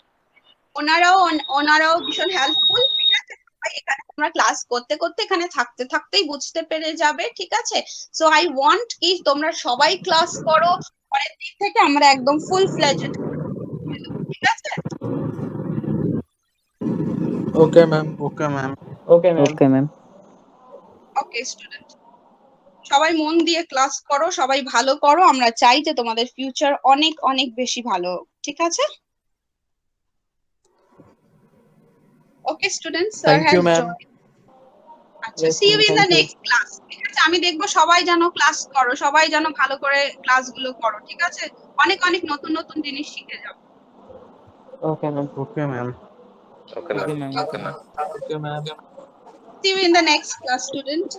ওনারাও ভীষণ হেল্পফুল, ঠিক আছে? এখানে তোমরা ক্লাস করতে করতে এখানে থাকতে থাকতেই বুঝতে পেরে যাবে, ঠিক আছে? সো আই ওয়ান্ট কি তোমরা সবাই ক্লাস করো, পরের দিন থেকে আমরা একদম ফুল ফ্লেজড, ঠিক আছে? ওকে ma'am. Okay ma'am. Okay ma'am. Okay ma'am. ওকে স্টুডেন্ট, সবাই মন দিয়ে ক্লাস করো, সবাই ভালো করো, আমরা চাই যে তোমাদের ফিউচার অনেক অনেক বেশি ভালো হোক, ঠিক আছে? Okay students, sir Thank you, has ma'am. Join. আচ্ছা, Yes, see you ma'am, in the thank you. Next class, ঠিক আছে? আমি দেখবো সবাই যেন ক্লাস করো, সবাই যেন ভালো করে ক্লাসগুলো করো, ঠিক আছে? অনেক অনেক নতুন নতুন জিনিস শিখে যাও। Okay ma'am. Okay ma'am. Okay, ma'am. Okay ma'am. Okay, ma'am. See you in the next class student.